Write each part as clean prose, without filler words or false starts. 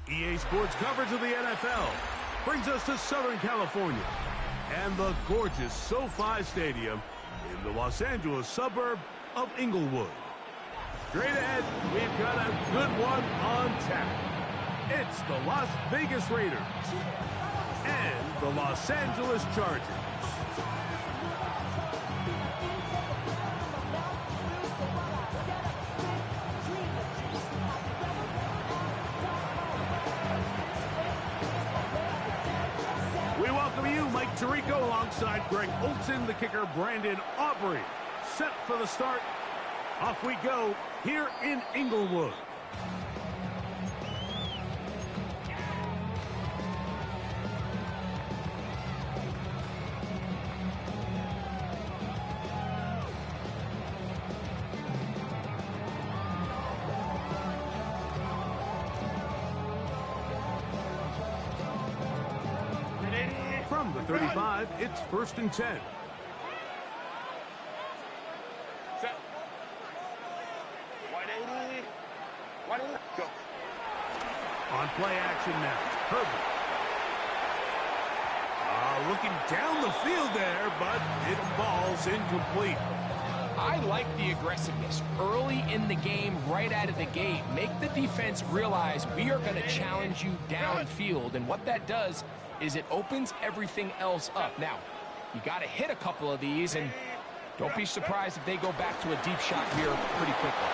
EA Sports coverage of the NFL brings us to Southern California and the gorgeous SoFi Stadium in the Los Angeles suburb of Inglewood. Straight ahead, we've got a good one on tap. It's the Las Vegas Raiders and the Los Angeles Chargers. We welcome you, Mike Tirico, alongside Greg Olson, the kicker, Brandon Aubrey. Set for the start. Off we go here in Inglewood. From the 35, it's 1st and 10. Go. On play action now, Herbert. Looking down the field there, but it falls incomplete. I like the aggressiveness early in the game, right out of the gate. Make the defense realize we are going to challenge you downfield, and what that does is it opens everything else up. Now, you got to hit a couple of these, and don't be surprised if they go back to a deep shot here pretty quickly.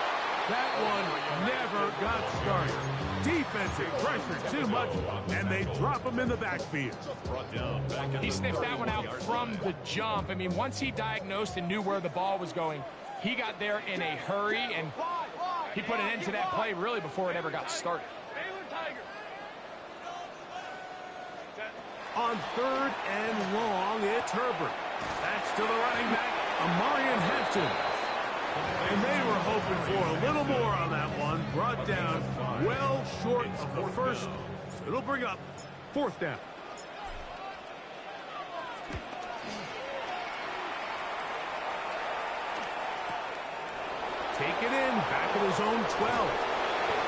That one never got started. Defensive pressure too much, and they drop him in the backfield. He sniffed that one out from the jump. I mean, once he diagnosed and knew where the ball was going, he got there in a hurry, and he put an end to that play really before it ever got started. On 3rd and long, it's Herbert. That's to the running back, Amarian Hampton. And they were hoping for a little more on that one. Brought down well short of the first. It'll bring up 4th down. Take it in, back at his own 12.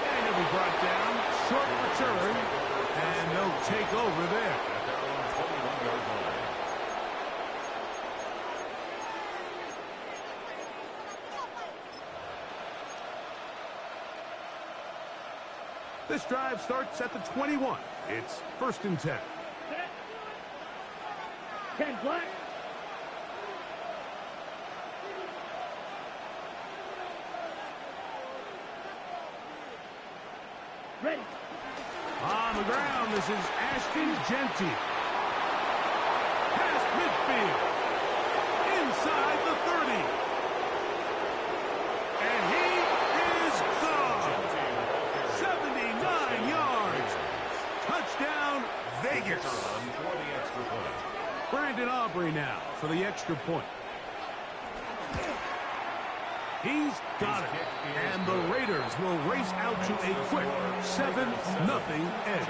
And it'll be brought down. Short return. And they'll take over there. This drive starts at the 21. It's 1st and 10. 10 black. Ready. On the ground, this is Ashton Genty. Past midfield. Inside the 30. And he is gone. 79 yards. Touchdown, Vegas. Brandon Aubrey now for the extra point. He's got it. And the Raiders will race out to a quick 7-0 edge.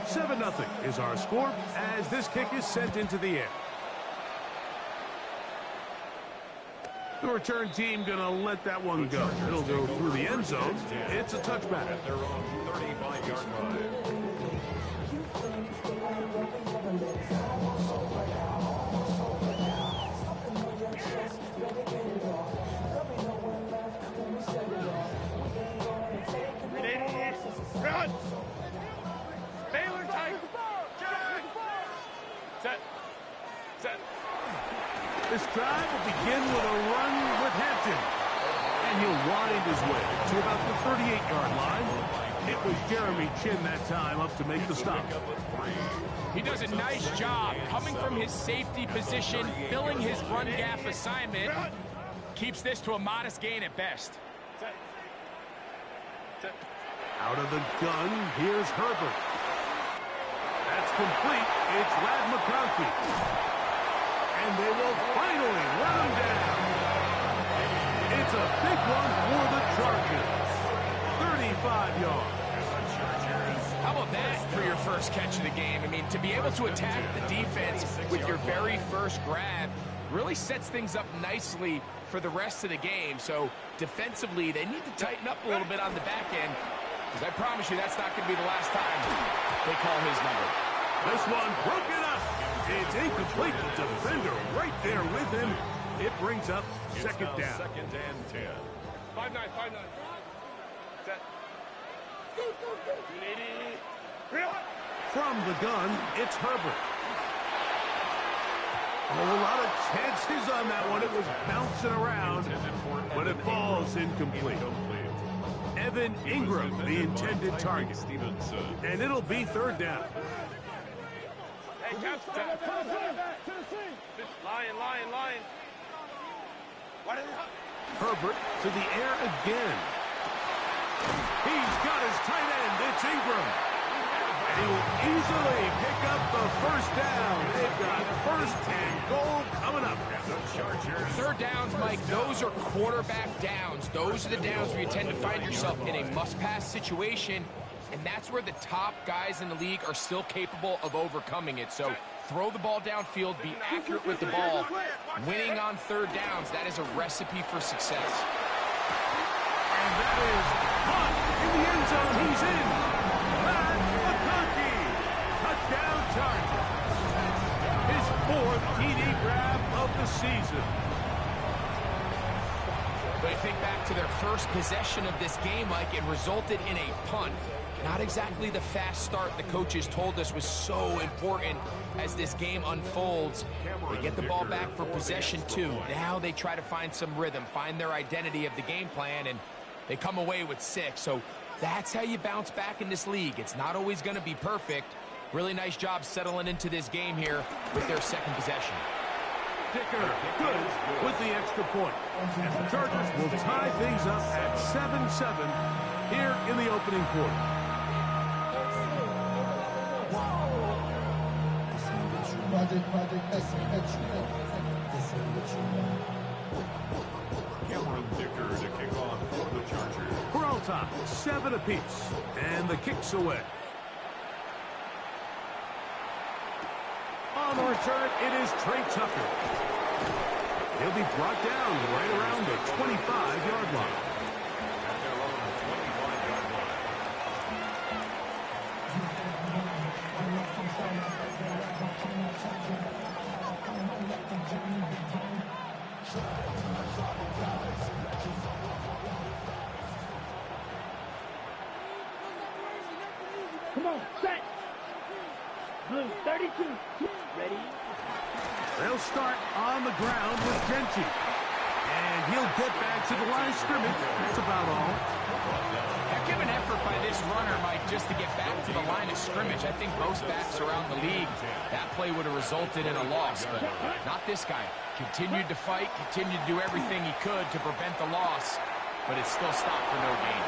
7-0 is our score as this kick is sent into the air. The return team gonna let that one go. It'll go through the end zone. It's a touchback. At their own 35-yard line. Run! Baylor Tiger! Set! Set! This drive will begin with a run with Hampton. And he'll wind his way to about the 38-yard line. It was Jeremy Chin that time up to make the stop. He does a nice job coming from his safety position, filling his run gap assignment. Keeps this to a modest gain at best. Set! Set! Out of the gun, here's Herbert. That's complete. It's Ladd McConkey. And they will finally run him down. It's a big one for the Chargers. 35 yards. How about that for your first catch of the game? I mean, to be able to attack the defense with your very first grab, really sets things up nicely for the rest of the game. So defensively, they need to tighten up a little bit on the back end, because I promise you that's not going to be the last time they call his number. This one broken up. It's incomplete. The defender right there with him. It brings up second down. Second and 10. 5-9, 5-9. Set. From the gun, it's Herbert. A lot of chances on that one. It was bouncing around, but it falls incomplete. Evan Ingram, the intended target. And it'll be third down. Hey, Jeff, line. Herbert to the air again. He's got his tight end. It's Ingram. And he will easily pick up the first down. They've got first and goal coming up. Third downs, Mike, those are quarterback downs. Those are the downs where you tend to find yourself in a must-pass situation, and that's where the top guys in the league are still capable of overcoming it. So throw the ball downfield, be accurate with the ball. Winning on third downs, that is a recipe for success. And that is caught in the end zone. He's in. Matt McConkey. Touchdown Charger. His fourth TD grab of the season. But I think back to their first possession of this game, Mike, it resulted in a punt. Not exactly the fast start the coaches told us was so important as this game unfolds. They get the ball back for possession 2. Now they try to find some rhythm, find their identity of the game plan, and they come away with 6. So that's how you bounce back in this league. It's not always going to be perfect. Really nice job settling into this game here with their second possession. Dicker good with the extra point. And the Chargers will tie things up at 7-7 here in the opening quarter. Cameron Dicker to kick off for the Chargers. We're all top, 7 apiece, and the kick's away. On the return, it is Trey Tucker. He'll be brought down right around the 25-yard line. At their own 25-yard line. Come on, set. Blue, 32. Ready? They'll start on the ground with Genty. And he'll get back to the line of scrimmage. That's about all. Heck of an effort by this runner, Mike, just to get back to the line of scrimmage. I think most backs around the league, that play would have resulted in a loss, but not this guy. Continued to fight, continued to do everything he could to prevent the loss, but it still stopped for no gain.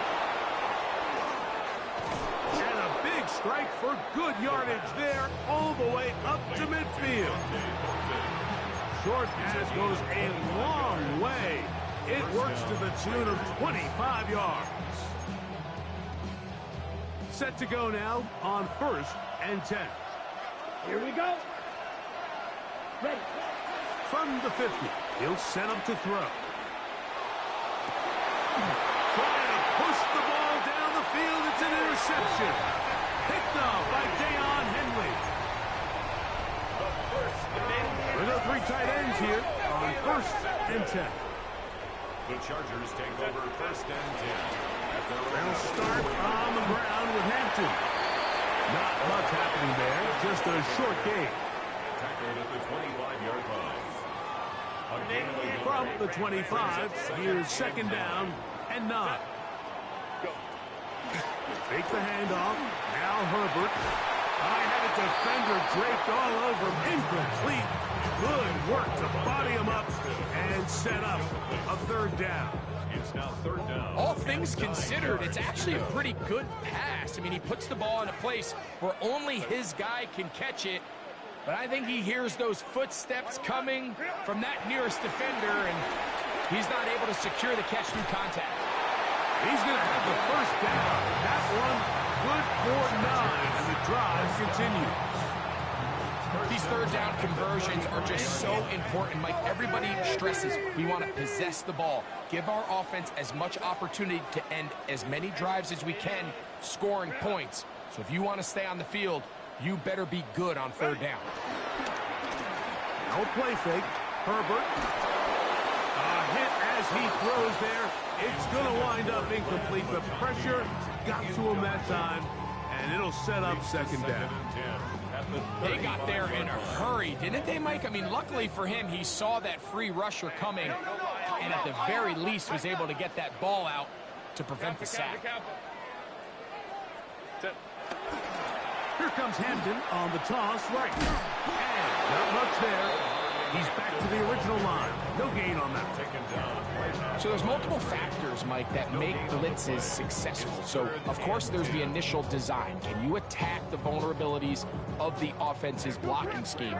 And a big strike for good yardage there all the way up to midfield. Short pass goes a long way. It works to the tune of 25 yards. Set to go now on 1st and 10. Here we go. Ready. From the 50, he'll set up to throw. Trying to push the ball down the field. It's an interception. Picked off by Deion Henley. There are 3 tight ends here on 1st and 10. The Chargers take over 1st and 10. They'll start on the ground with Hampton. Not much happening there, just a short gain. Tackled at the 25-yard line. From the 25, here's 2nd down and 9. Fake the handoff. Now Herbert. I had a defender draped all over him. Incomplete. Good work to body him up and set up a 3rd down. It's now 3rd down. All things considered, it's actually a pretty good pass. I mean, he puts the ball in a place where only his guy can catch it. But I think he hears those footsteps coming from that nearest defender, and he's not able to secure the catch through contact. He's going to have the 1st down. That one good for 9, and the drive continues. These third down conversions are just so important, Mike. Everybody stresses we want to possess the ball, give our offense as much opportunity to end as many drives as we can, scoring points. So if you want to stay on the field, you better be good on third down. No play fake. Herbert. A hit as he throws there. It's going to wind up incomplete. The pressure got to him that time, and it'll set up second down. They got there in a hurry, didn't they, Mike? I mean, luckily for him, he saw that free rusher coming, and at the very least was able to get that ball out to prevent the sack. Here comes Hampton on the toss right. And not much there. He's back to the original line. No gain on that. So there's multiple factors, Mike, that make blitzes successful. So, of course, there's the initial design. Can you attack the vulnerabilities of the offense's blocking scheme?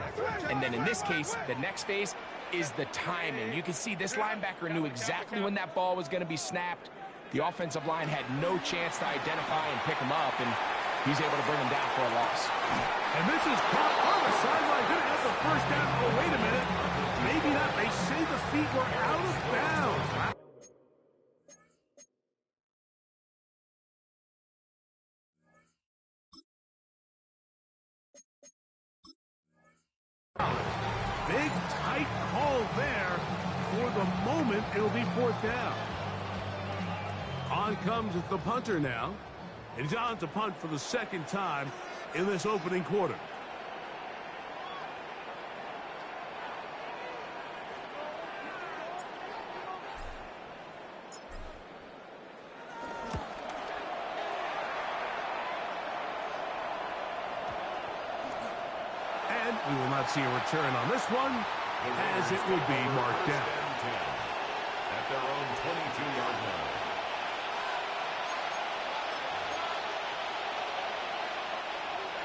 And then in this case, the next phase is the timing. You can see this linebacker knew exactly when that ball was going to be snapped. The offensive line had no chance to identify and pick him up, and he's able to bring him down for a loss. And this is caught on the sideline. Going to get the first down. Oh, wait a minute. Maybe not. They say the feet were out of bounds. Big, tight call there. For the moment, it'll be fourth down. On comes the punter now. And he's on to punt for the second time in this opening quarter. And we will not see a return on this one, as it will be marked down. At their own 22-yard line.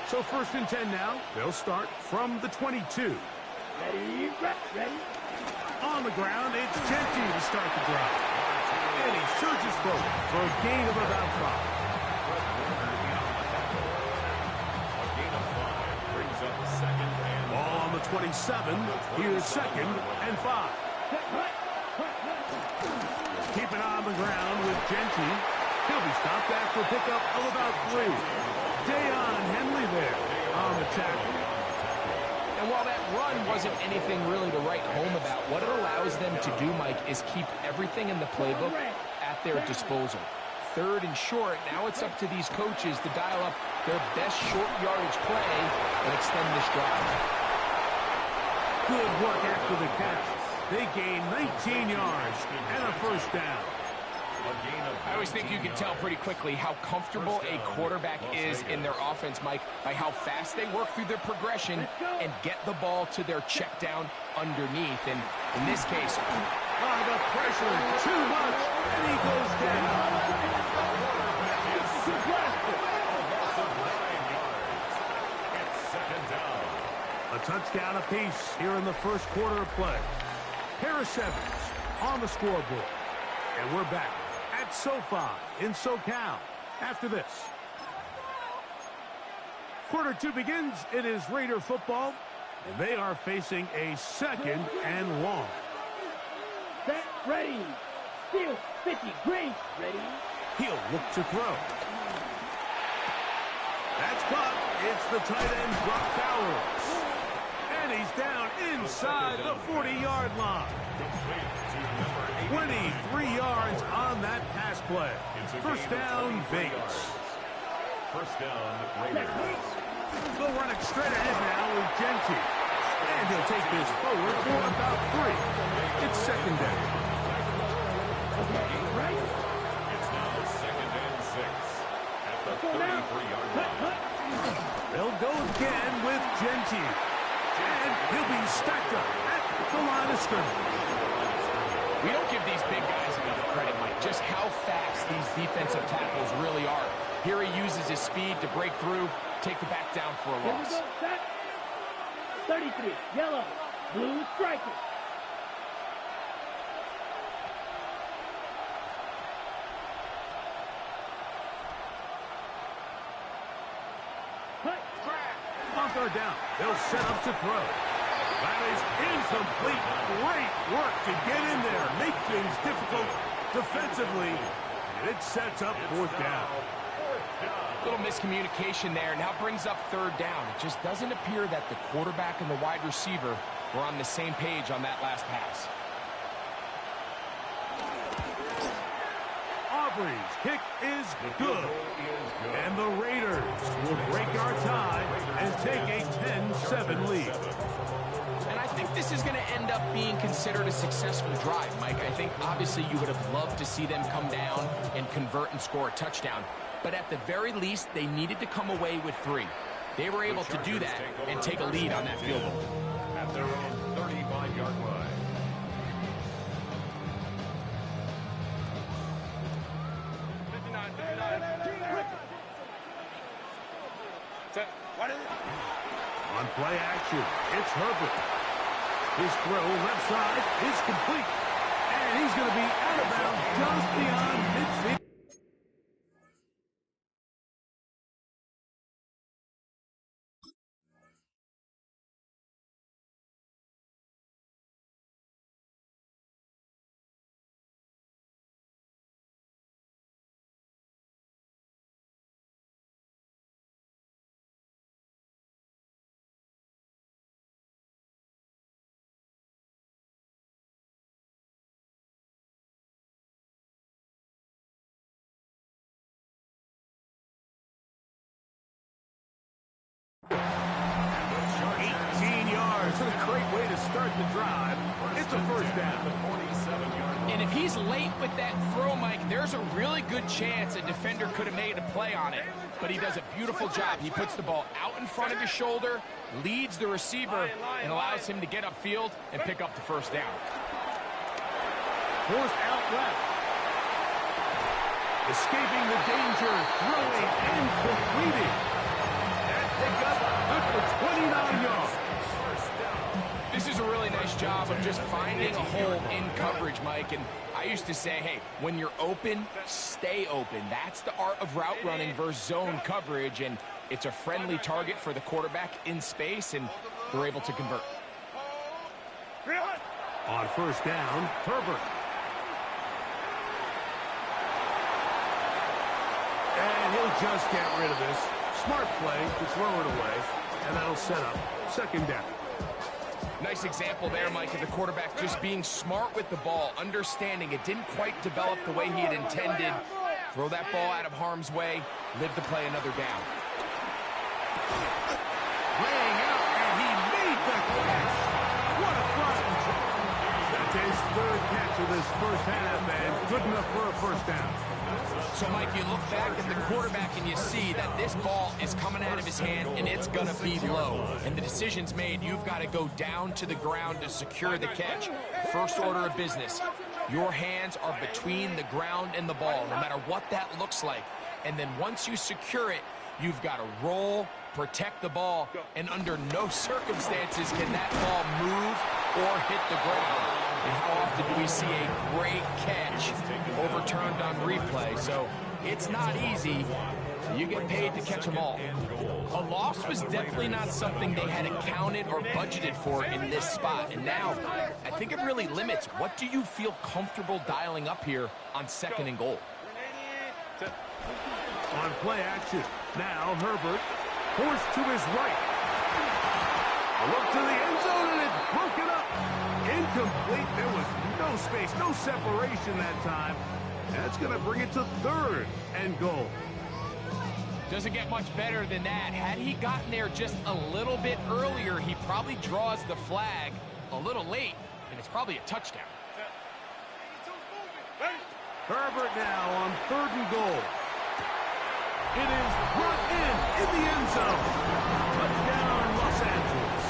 So first and 10 now. They'll start from the 22. Ready, ready. On the ground, it's Genty to start the drive. And he surges forward for a gain of about 5. A gain of 5 brings up second and Ball on the 27. Here's second and 5. Keep an eye on the ground with Genty. He'll be stopped after a pickup of about 3. Dayon Henley there on the tackle. And while that run wasn't anything really to write home about, what it allows them to do, Mike, is keep everything in the playbook at their disposal. Third and short, now it's up to these coaches to dial up their best short yardage play and extend this drive. Good work after the catch. They gain 19 yards and a first down. I always think you can tell pretty quickly how comfortable a quarterback is in their offense, Mike, by how fast they work through their progression and get the ball to their check down underneath. And in this case, the pressure, too much, and he goes down. A touchdown apiece here in the first quarter of play. Harris Evans on the scoreboard. And we're back at SoFi in SoCal after this. Quarter 2 begins. It is Raider football, and they are facing a second and long. Set, ready. Steal, 50, green, ready. He'll look to throw. That's caught. It's the tight end, Brock Bowers. And he's down inside the 40-yard line. 23 yards on that pass play. First down, Vegas. First down, Raiders. They'll run it straight ahead now with Genty. And he'll take this forward for about 3. It's second down. Okay, right. It's now second and 6 at the 33-yard line. They'll go again with Genty. And he'll be stacked up at the line of scrimmage. we don't give these big guys enough credit, Mike, just how fast these defensive tackles really are. Here he uses his speed to break through, take the back down for a Here we loss. go, set. 33, yellow, blue striker. Off third down. They'll set up to throw. That is incomplete. Great work to get in there. Make things difficult defensively. And it sets up fourth down. Little miscommunication there. Now brings up third down. It just doesn't appear that the quarterback and the wide receiver were on the same page on that last pass. Aubrey's kick is good. And the Raiders will break our tie and take a 10-7 lead. And I think this is going to end up being considered a successful drive, Mike. I think obviously you would have loved to see them come down and convert and score a touchdown. But at the very least, they needed to come away with 3. They were able to do that and take a lead on that field goal. At their own 35-yard line. On play action, it's Herbert. His throw left side is complete. And he's going to be out of bounds just beyond midfield. What a great way to start the drive. It's a first down. And if he's late with that throw, Mike, there's a really good chance a defender could have made a play on it. But he does a beautiful job. He puts the ball out in front of his shoulder, leads the receiver, and allows him to get upfield and pick up the first down. Forced out left. Escaping the danger, throwing and completing. That pickup good for 29 yards. This is a really nice job of just finding a hole in coverage, Mike. And I used to say, hey, when you're open, stay open. That's the art of route running versus zone coverage. And it's a friendly target for the quarterback in space, and they're able to convert. On first down, Herbert. And he'll just get rid of this. Smart play to throw it away. And that'll set up second down. Nice example there, Mike, of the quarterback just being smart with the ball, understanding it didn't quite develop the way he had intended. Throw that ball out of harm's way, live to play another down. Laying out, and he made the catch. What a run. That's his third catch of this first half, and good enough for a first down. So, Mike, you look back at the quarterback and you see that this ball is coming out of his hand and it's going to be low. And the decision's made. You've got to go down to the ground to secure the catch. First order of business. Your hands are between the ground and the ball, no matter what that looks like. And then once you secure it, you've got to roll, protect the ball, and under no circumstances can that ball move or hit the ground. And how often do we see a great catch overturned on replay? So it's not easy. You get paid to catch them all. A loss was definitely not something they had accounted or budgeted for in this spot. And now, I think it really limits what do you feel comfortable dialing up here on second and goal. On play action, now Herbert forced to his right. A look to the end zone, and it's broken up. Incomplete. There was no space, no separation that time. That's going to bring it to third and goal. Doesn't get much better than that. Had he gotten there just a little bit earlier, he probably draws the flag a little late, and it's probably a touchdown. Herbert now on third and goal. It is brought in the end zone. Touchdown, Los Angeles.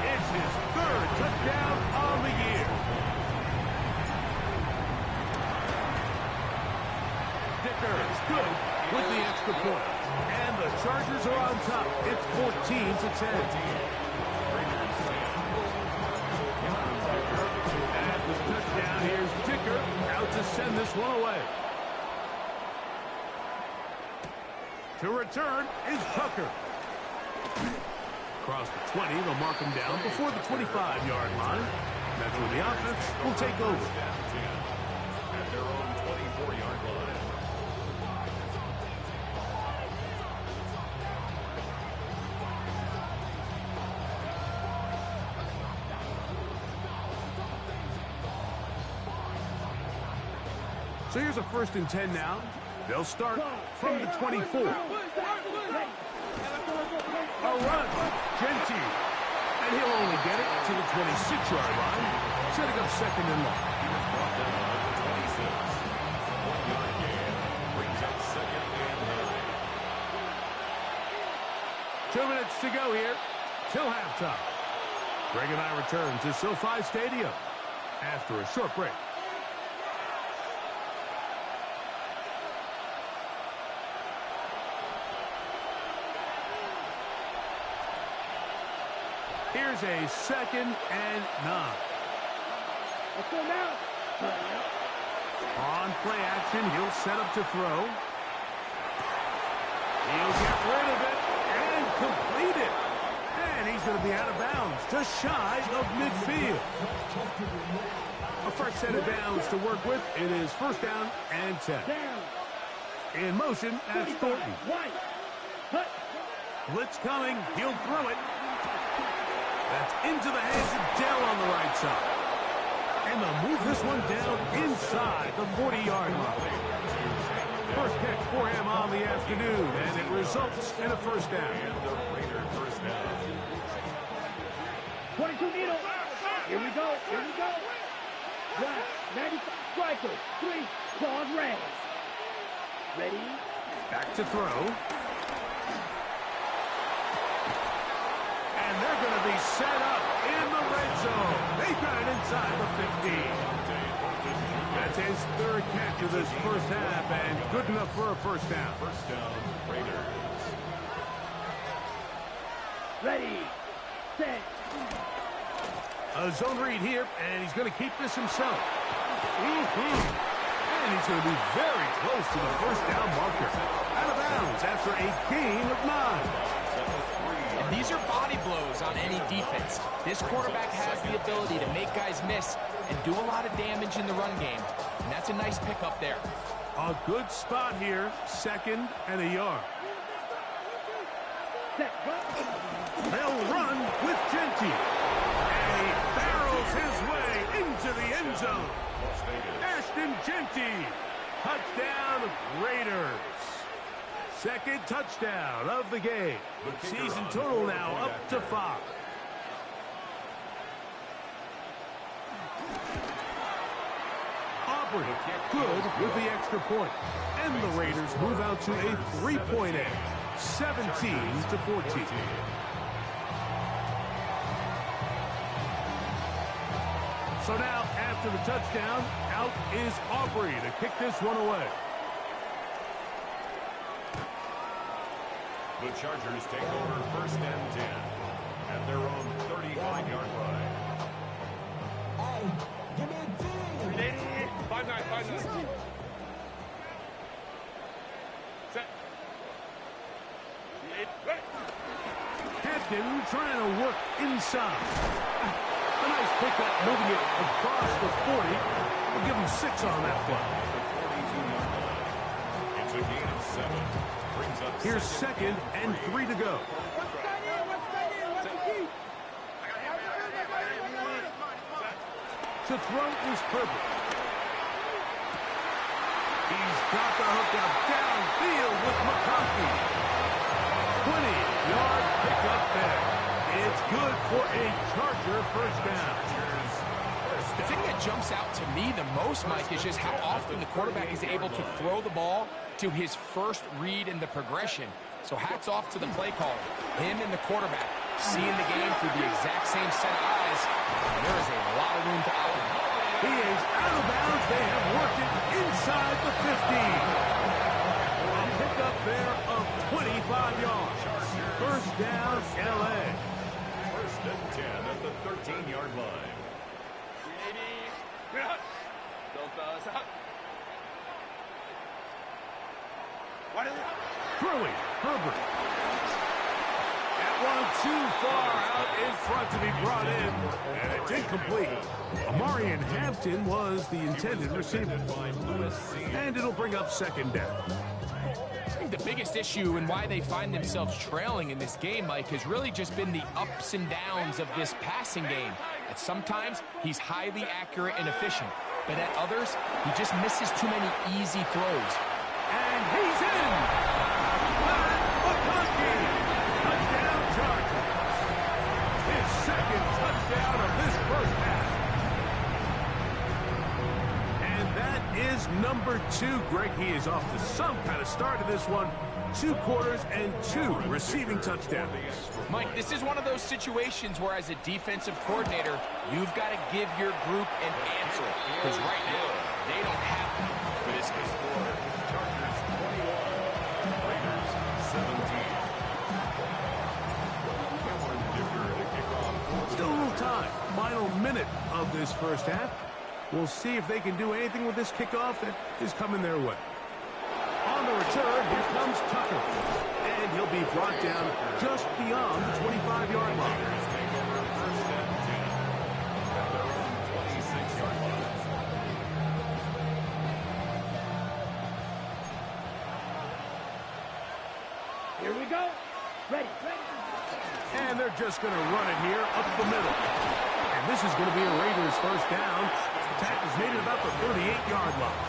It's his third touchdown on the year. Dicker is good with the extra point. And the Chargers are on top. It's 14-10. At the touchdown, here's Dicker out to send this one away. To return is Tucker. Across the 20, they'll mark him down before the 25-yard line. That's where the offense will take over. At their own 24-yard line. So here's a 1st and 10 now. They'll start from the 24. A run, Gentile. And he'll only get it to the 26-yard line, setting up 2nd and long. He was brought down at the 26. 1-yard gain brings up 2nd and 9. 2 minutes to go here till halftime. Greg and I return to SoFi Stadium after a short break. Here's a 2nd and 9. On play action, he'll set up to throw. He'll get rid of it and complete it. And he's going to be out of bounds, just shy of midfield. A first set of downs to work with. It is 1st down and 10. In motion, that's Thornton. Blitz coming. He'll throw it. That's into the hands of Dell on the right side. And they'll move this one down inside the 40-yard line. First catch for him on the afternoon, and it results in a 1st down. And the Raider 1st down. 22 needle. Here we go. Here we go. 95 strikers. 3 claws raised. Ready? Back to throw. And they're going to be set up in the red zone. They got it inside the 15. That's his 3rd catch of this 1st half, and good enough for a 1st down. 1st down, Raiders. Ready. Set. A zone read here, and he's going to keep this himself. And he's going to be very close to the 1st down marker. Out of bounds after a gain of 9. And these are body blows on any defense. This quarterback has the ability to make guys miss and do a lot of damage in the run game. And that's a nice pickup there. A good spot here, 2nd and a yard. They'll run with Gentile. And he barrels his way into the end zone. Ashton Gentile. Touchdown, Raiders. 2nd touchdown of the game. Season total now up to 5. Aubrey good with the extra point. And the Raiders move out to a 3-point edge, 17-14. So now, after the touchdown, out is Aubrey to kick this one away. The Chargers take over 1st and 10 at their own 35-yard line. Give me a D. 5-9. Set. Captain trying to work inside. A nice pickup, moving it across the 40. We'll give him 6 on that play. It's a gain of 7. Brings up Here's 2nd and 3 to go. To throw is Herbert. He's got the hook up downfield with McConkey. 20-yard pickup there. It's good for a Charger 1st down. The thing that jumps out to me the most, Mike, is just how often the quarterback is able to throw the ball to his first read in the progression. So hats off to the play caller. Him and the quarterback seeing the game through the exact same set of eyes. And there is a lot of room to operate. He is out of bounds. They have worked it inside the 15. A pickup there of 25 yards. 1st down, L.A. 1st and 10 at the 13-yard line. Throwing, Herbert. At one too far out in front to be brought in, and it's incomplete. Amarian Hampton was the intended receiver, and it'll bring up second down. I think the biggest issue and why they find themselves trailing in this game, Mike, has really just been the ups and downs of this passing game. At sometimes, he's highly accurate and efficient, but at others, he just misses too many easy throws. And he's in! McConkey! Touchdown Chargers! His second touchdown of this first half. And that is number 2. Greg, he is off to some kind of start in this one. 2 quarters and 2 receiving touchdowns. Mike, this is one of those situations where as a defensive coordinator, you've got to give your group an answer. Because right now, they don't have one for this game. Chargers 21, Raiders 17. Still a little time. Final minute of this first half. We'll see if they can do anything with this kickoff that is coming their way. On the return, here comes Tucker. And he'll be brought down just beyond the 25-yard line. First and 10 at their own 26-yard line. Here we go. Ready. And they're just going to run it here up the middle. And this is going to be a Raiders first down. The tackle's made at about the 38-yard line.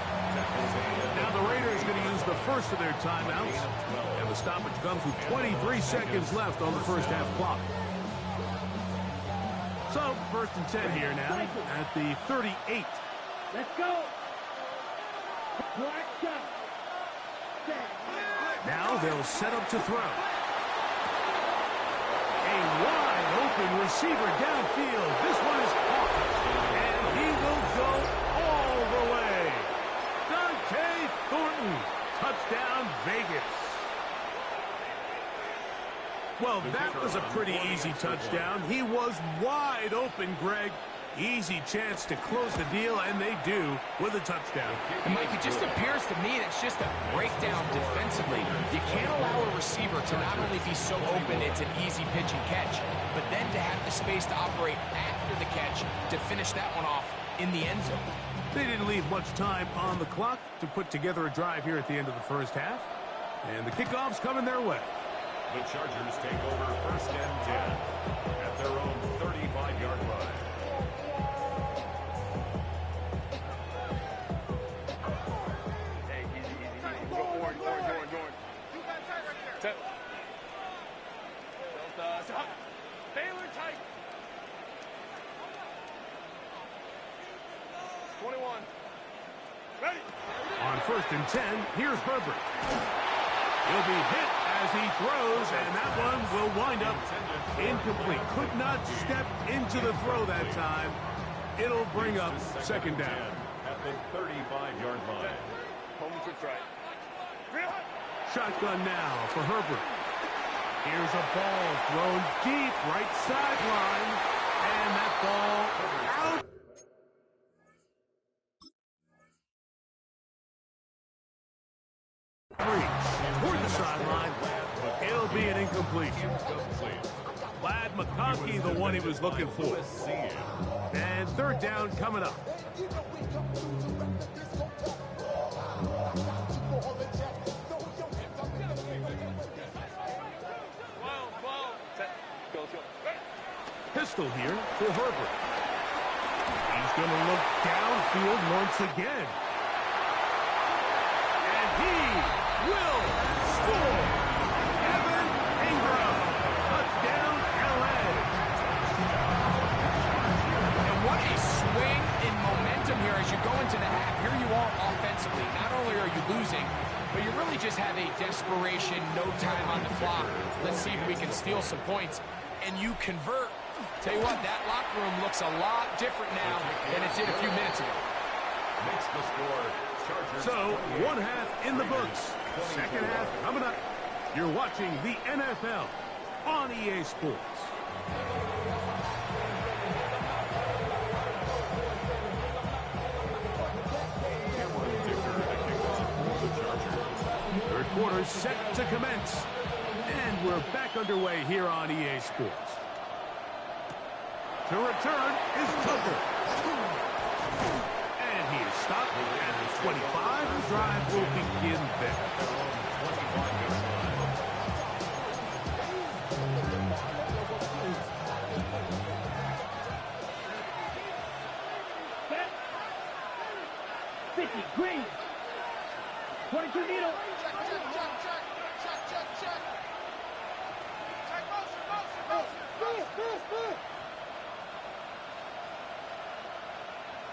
Now the Raiders going to use the first of their timeouts. And the stoppage comes with 23 seconds left on the first half clock. So, first and 10 here now at the 38. Let's go. Black shot. Now they'll set up to throw. A wide open receiver downfield. This one is caught. And he will go all the way. Dante Thornton. Touchdown, Vegas. Well, that was a pretty easy touchdown. He was wide open, Greg. Easy chance to close the deal, and they do with a touchdown. And Mike, it just appears to me that's just a breakdown defensively. You can't allow a receiver to not only be so open it's an easy pitch and catch, but then to have the space to operate after the catch to finish that one off in the end zone. They didn't leave much time on the clock to put together a drive here at the end of the first half. And the kickoff's coming their way. The Chargers take over first and 10 at their own 35-yard line. Hey, easy. Go forward. Baylor tight. 21. Ready. On first and 10, here's Herbert. He'll be hit as he throws, and that one will wind up incomplete. Could not step into the throw that time. It'll bring up second down. At the 35-yard line. Home to right. Shotgun now for Herbert. Here's a ball thrown deep right sideline, and that ball out. Toward the sideline, it'll be an incompletion. Ladd McConkey, the one he was looking for. And third down coming up. Pistol here for Herbert. He's going to look downfield once again. And he will score. Evan Ingram. Touchdown, LA. And what a swing in momentum here as you go into the half. Here you are offensively. Not only are you losing, but you really just have a desperation, no time on the clock. Let's see if we can steal some points. And you convert. Tell you what, that locker room looks a lot different now than it did a few minutes ago. Makes the score. Chargers. So, one half in the books. Second half coming up. You're watching the NFL on EA Sports. Third quarter set to commence. And And we're back underway here on EA Sports. To return is Tucker. And he is stopped at the 25. The drive will begin there. Set. 50, green. 22 needle.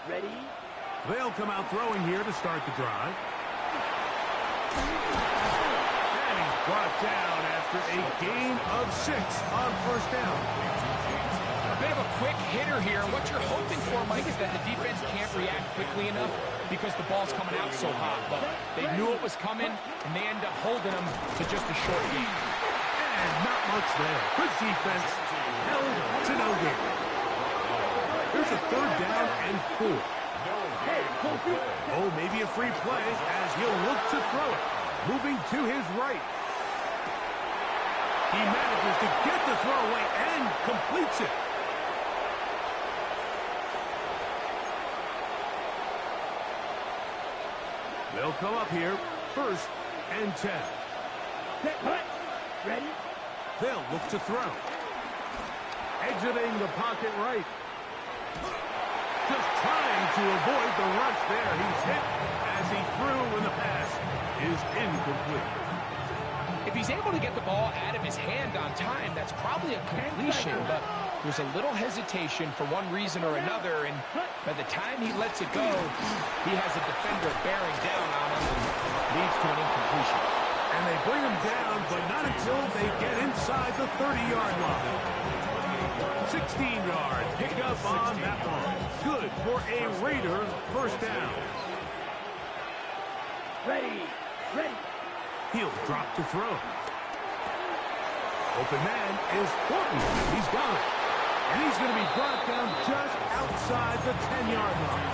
Ready? They'll come out throwing here to start the drive. And he's brought down after a gain of 6 on first down. A bit of a quick hitter here. What you're hoping for, Mike, is that the defense can't react quickly enough because the ball's coming out so hot. But they knew it was coming, and they end up holding them to just a short gain. And not much there. Good defense. Held to no gain. Here's a 3rd down and 4. Oh, maybe a free play as he'll look to throw it. Moving to his right. He manages to get the throw away and completes it. They'll come up here, 1st and 10. Ready? They'll look to throw. Exiting the pocket right. Just trying to avoid the rush there. He's hit as he threw when the pass is incomplete. If he's able to get the ball out of his hand on time, that's probably a completion, but there's a little hesitation for one reason or another, and by the time he lets it go, he has a defender bearing down on him and leads to an incompletion. And they bring him down, but not until they get inside the 30-yard line. 16-yard pickup on that one. Good for a Raider first down. Ready? Ready? He'll drop to throw. Open man is Horton. He's got it. And he's going to be brought down just outside the 10-yard line.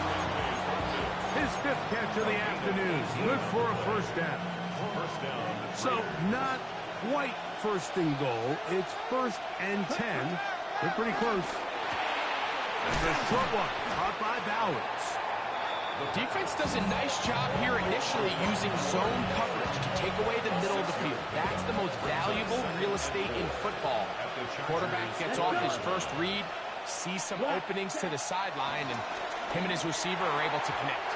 His 5th catch of the afternoon. Good for a first down. So not quite 1st and goal. It's 1st and 10. They're pretty close. It's a short one. Caught by Bowers. The defense does a nice job here initially using zone coverage to take away the middle of the field. That's the most valuable real estate in football. Quarterback gets off his first read, sees some openings to the sideline, and him and his receiver are able to connect.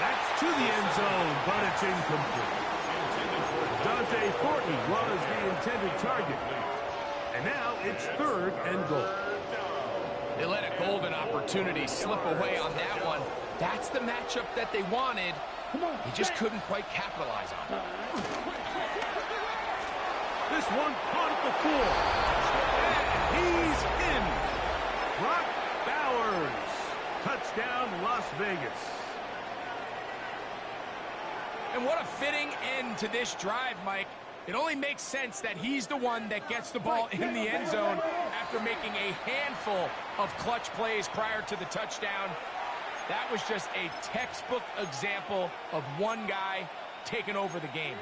That's to the end zone, but it's incomplete. Dante Thornton was the intended target. And now it's 3rd and goal. They let a golden opportunity slip away on that one. That's the matchup that they wanted. He just couldn't quite capitalize on it. This one caught at the 4. And he's in. Brock Bowers. Touchdown, Las Vegas. And what a fitting end to this drive, Mike. It only makes sense that he's the one that gets the ball in the end zone after making a handful of clutch plays prior to the touchdown. That was just a textbook example of one guy taking over the game.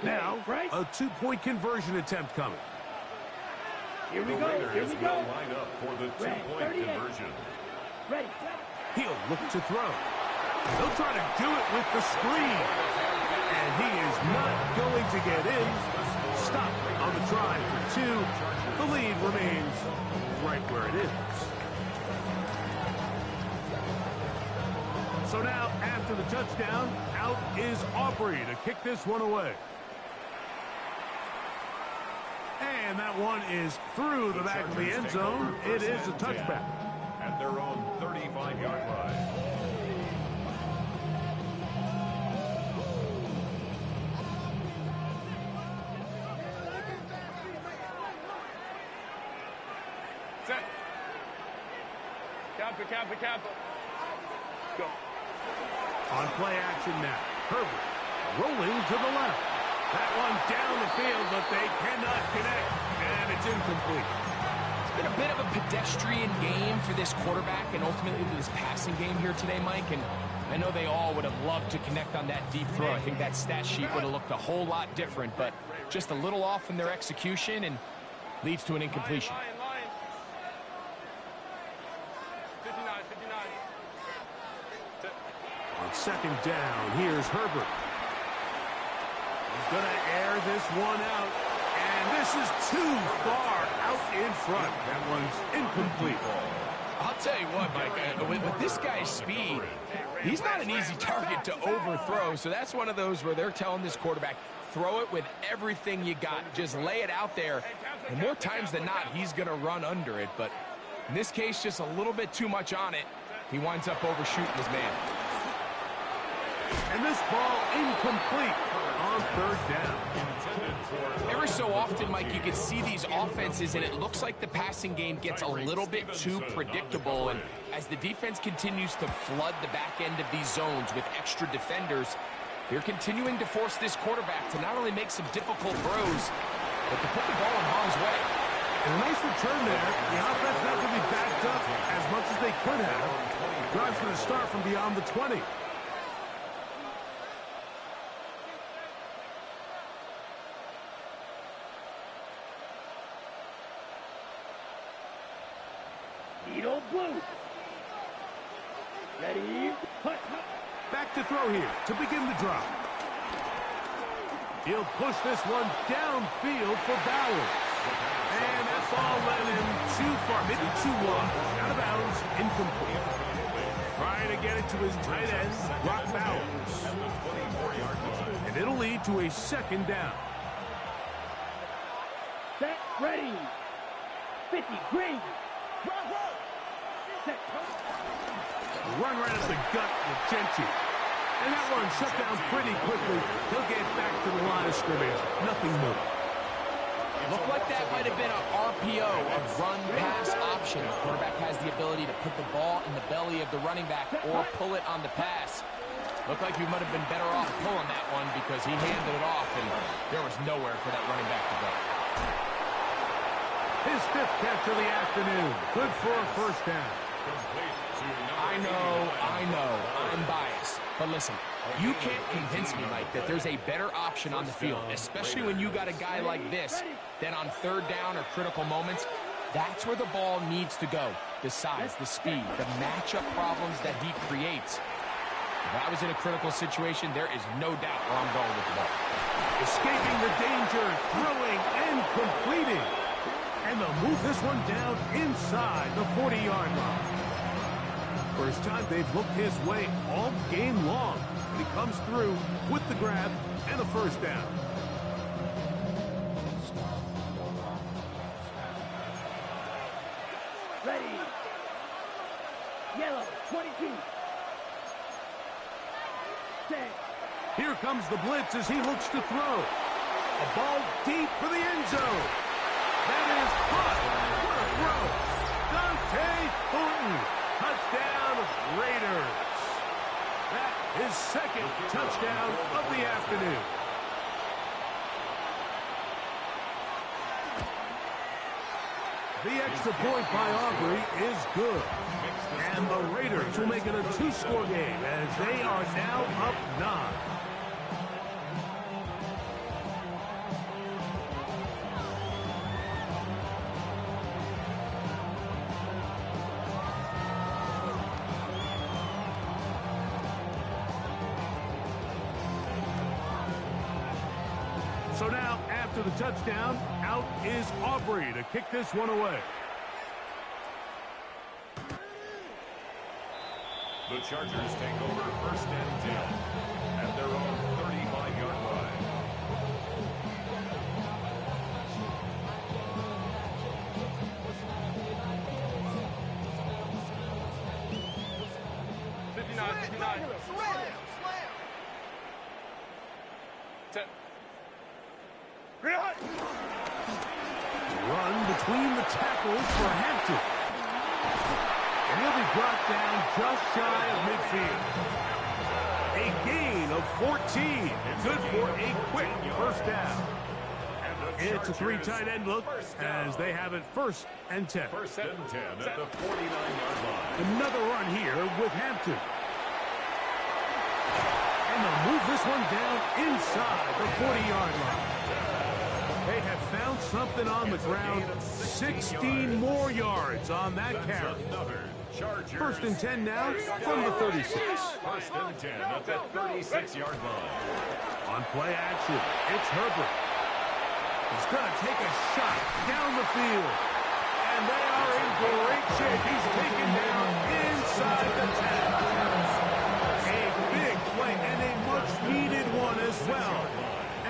Now, a 2-point conversion attempt coming. Here we go. Here we go. Line up for the 2-point conversion. Ready. He'll look to throw. They'll try to do it with the screen. And he is not going to get in. Stop on the try for 2. The lead remains right where it is. So now, after the touchdown, out is Aubrey to kick this one away. And that one is through the back of the end zone. It is a touchback. At their own 35-yard line. Set. Camp. Go. On play action now. Herbert rolling to the left. That one down the field, but they cannot connect. And it's incomplete. It's been a bit of a pedestrian game for this quarterback and ultimately this passing game here today, Mike. And I I know they all would have loved to connect on that deep throw. I think that stat sheet would have looked a whole lot different, but just a little off in their execution and leads to an incompletion. Line. 59. On second down, here's Herbert. He's going to air this one out, and this is too far out in front. That one's incomplete. I'll tell you what, Mike, with this guy's speed, he's not an easy target to overthrow, so that's one of those where they're telling this quarterback, throw it with everything you got. Just lay it out there, and more times than not, he's going to run under it, but in this case, just a little bit too much on it. He winds up overshooting his man. And this ball incomplete on third down. Every so often, Mike, you can see these offenses, and it looks like the passing game gets a little bit too predictable. And as the defense continues to flood the back end of these zones with extra defenders, they're continuing to force this quarterback to not only make some difficult throws, but to put the ball in harm's way. And a nice return there. The offense not going to be backed up as much as they could have. Drive's going to start from beyond the 20. Needle blue. Ready? Hut. Back to throw here to begin the drive. He'll push this one downfield for Bowers. And that ball led him too far, maybe too long, out of bounds, incomplete. Trying to get it to his tight end, Brock Bowers. And it'll lead to a second down. Set. Ready. 50. Green. Set. Run right up the gut with Gentry. And that one shut down pretty quickly. He'll get back to the line of scrimmage. Nothing more. Looked like that might have been an RPO, a run-pass option. The quarterback has the ability to put the ball in the belly of the running back or pull it on the pass. Looked like we might have been better off pulling that one because he handed it off, and there was nowhere for that running back to go. His fifth catch of the afternoon. Good for a first down. I know, I'm biased. But listen, you can't convince me, Mike, that there's a better option on the field, especially when you got a guy like this, that on third down or critical moments, that's where the ball needs to go. The size, the speed, the matchup problems that he creates. If I was in a critical situation, there is no doubt where I'm going with the ball. Escaping the danger, throwing and completing. And they'll move this one down inside the 40-yard line. First time they've looked his way all game long. He comes through with the grab and a first down. Ready. Yellow. 22. Set. Here comes the blitz as he looks to throw. A ball deep for the end zone. That is caught. What a throw. Dante Thornton. Touchdown, Raiders. That is second touchdown of the afternoon. The extra point by Aubrey is good. And the Raiders will make it a two-score game as they are now up 9. So now, after the touchdown, out is Aubrey to kick this one away. The Chargers take over first and 10 at their own 35-yard line. Run between the tackles for Hampton. And he'll be brought down just shy of midfield. A gain of 14. Good for a quick first down. It's a 3 tight end look as they have it first and 10. First and 10 at the 49-yard line. Another run here with Hampton. And they'll move this one down inside the 40-yard line. They have found something on the ground. 16 more yards on that carry. First and 10 now from the 36. First and 10 at the 36-yard line. On play action, it's Herbert. He's going to take a shot down the field. And they are in great shape. He's taken down inside the 10. A big play and a much-needed one as well.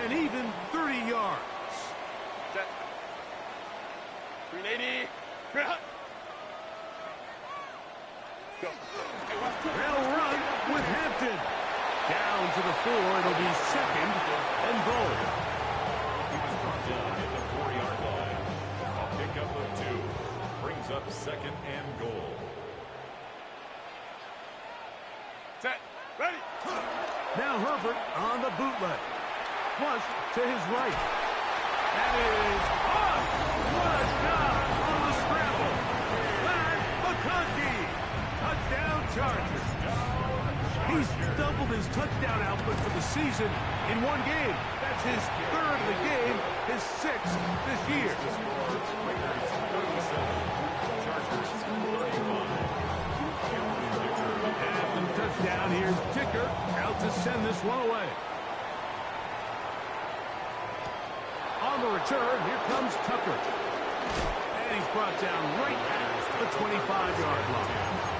And even 30 yards. Set. 380. Go. They'll run with Hampton. Down to the 4. It'll be second and goal. He was brought down at the 4-yard line. A pickup of 2. Brings up second and goal. Set. Ready. Now Herbert on the bootleg. Flush to his right. That is on. What a job on the scramble. And McConkey. Touchdown Chargers. He's doubled his touchdown output for the season in one game. That's his third of the game, his 6th this year. After the touchdown, here's Ticker out to send this one away. On the return, here comes Tucker. And he's brought down right at the 25-yard line.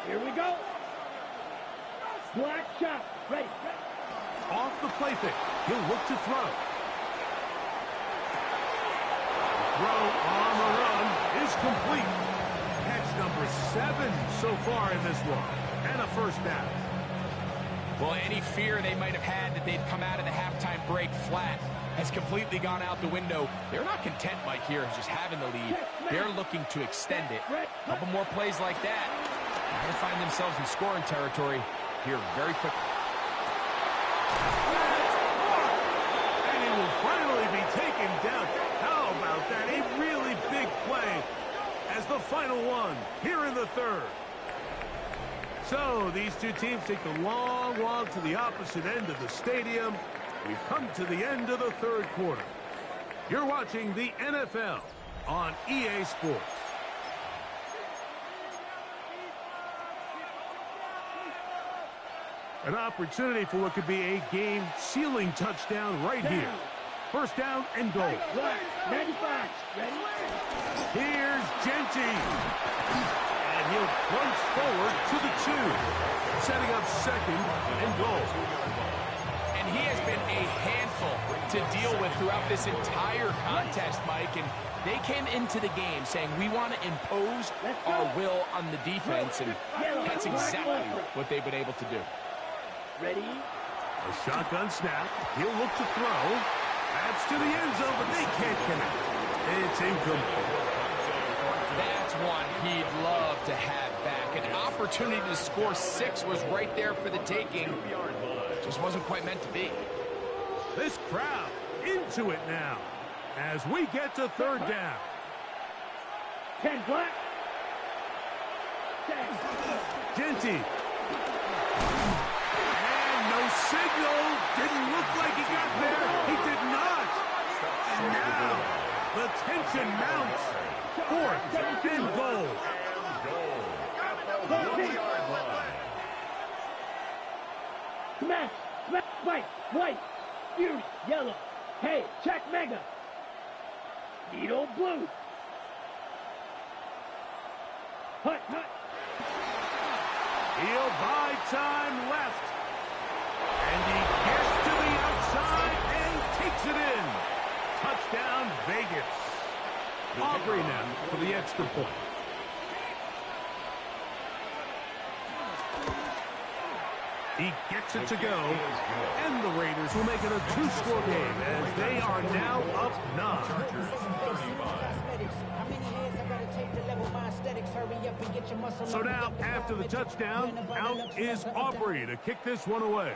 Here we go. Black shot. Ready. Off the play fake. He'll look to throw. Throw on the run is complete. Catch number 7 so far in this one. And a first down. Well, any fear they might have had that they'd come out of the halftime break flat has completely gone out the window. They're not content, Mike, here, just having the lead. They're looking to extend it. A couple more plays like that. They're going to find themselves in scoring territory here very quickly. And he will finally be taken down. How about that? A really big play as the final one here in the third. So these two teams take the long walk to the opposite end of the stadium. We've come to the end of the third quarter. You're watching the NFL on EA Sports. An opportunity for what could be a game-sealing touchdown right here. First down and goal. 95. Ready? Here's Genty. And he'll plunge forward to the 2. Setting up second and goal. And he has been a handful to deal with throughout this entire contest, Mike. And they came into the game saying, we want to impose our will on the defense. And that's exactly what they've been able to do. Ready? A shotgun snap. He'll look to throw. That's to the end zone, but they can't connect. It's incomplete. That's one he'd love to have back. An opportunity to score 6 was right there for the taking. Just wasn't quite meant to be. This crowd into it now as we get to third down. 10 black. 10. Genty. And no signal. Didn't look like he got there. He did not. And now the tension mounts. Fourth and goal. Smash. Smash. White. White. Fury. Yellow. Hey. Check mega. Needle blue. Hut. Hut. He'll buy time left. And he gets to the outside and takes it in. Touchdown, Vegas. Aubrey now for the extra point. He gets it to go. And the Raiders will make it a 2-score game as they are now up 9. So now, after the touchdown, out is Aubrey to kick this one away.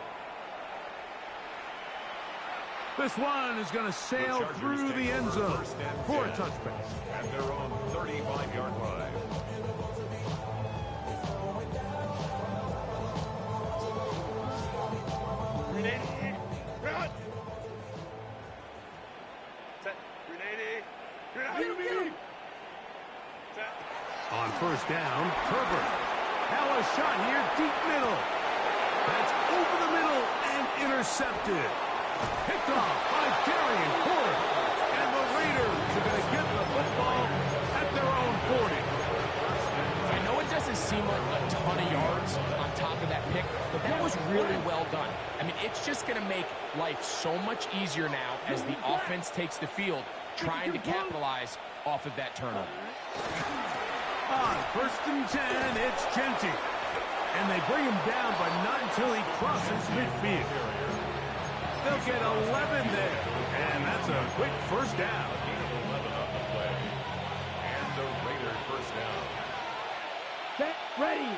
This one is going to sail through the end zone for a touchback. At their own 35-yard line. On first down, Herbert. Now a shot here, deep middle. That's over the middle and intercepted. Picked off by Darian Porter. And the Raiders are going to get the football at their own 40. I know it doesn't seem like a ton of yards on top of that pick, but that was really well done. I mean, it's just going to make life so much easier now as the offense takes the field, trying to capitalize off of that turnover. On first and 10, it's Genty. And they bring him down, but not until he crosses midfield. They'll get 11 there. And that's a quick first down. 11 on the play. And the Raiders first down. Set, ready.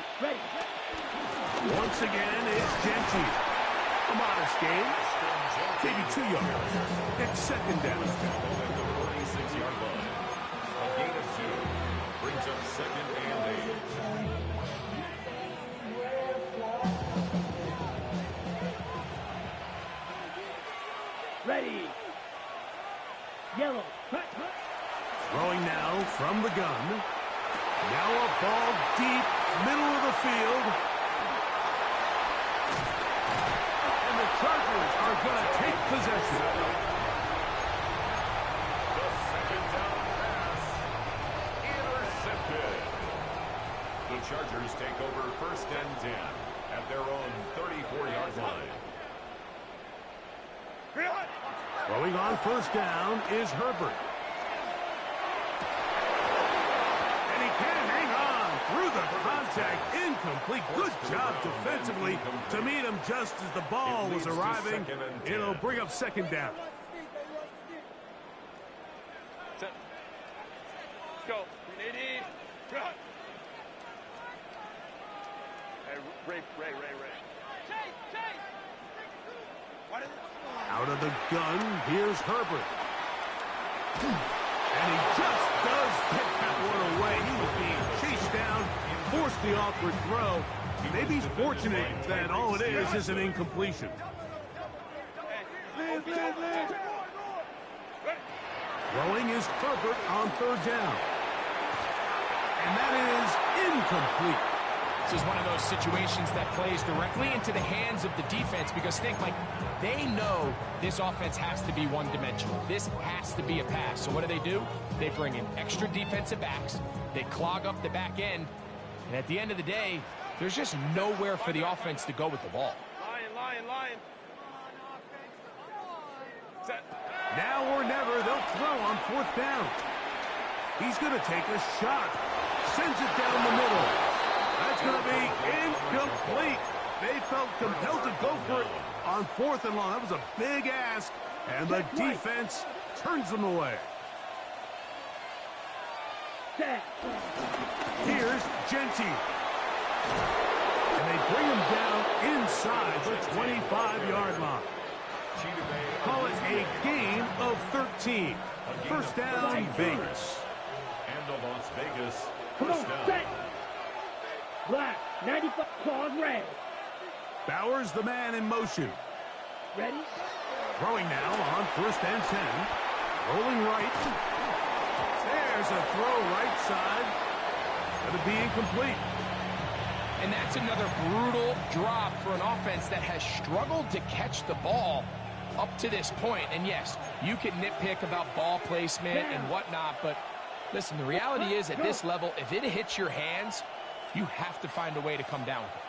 Once again, it's Genty. A modest gain. Maybe 2 yards. It's second down. At the 46-yard line. A gain of 2. Brings up second and 8. Ready. Yellow. Throwing now from the gun. Now a ball deep, middle of the field. And the Chargers are going to take possession. The second down pass. Intercepted. The Chargers take over first and 10 at their own 34-yard line. Throwing on first down is Herbert. And he can hang on through the contact. Incomplete. Good job defensively to meet him just as the ball was arriving. It'll bring up second down. Set. Let's go. Ray. Out of the gun, here's Herbert. And he just does get that one away. He was being chased down, forced the awkward throw. Maybe he's fortunate that all it is an incompletion. Throwing is Herbert on third down. And that is incomplete. This is one of those situations that plays directly into the hands of the defense because think, Mike, they know this offense has to be one-dimensional. This has to be a pass. So what do? They bring in extra defensive backs. They clog up the back end. And at the end of the day, there's just nowhere for the offense to go with the ball. Lion. Set. Now or never, they'll throw on fourth down. He's going to take a shot. Sends it down the middle. That's going to be incomplete. They felt compelled to go for it on fourth and long. That was a big ask, and the defense turns them away. Here's Genty. And they bring him down inside the 25-yard line. Call it a gain of 13. First down, Vegas. And the Las Vegas Come on, first down. set. Black, 95, claws red. Bowers the man in motion. Ready? Throwing now on first and 10. Rolling right. There's a throw right side. Going to be incomplete. And that's another brutal drop for an offense that has struggled to catch the ball up to this point. And yes, you can nitpick about ball placement and whatnot, but listen, the reality is at this level, if it hits your hands, you have to find a way to come down with it.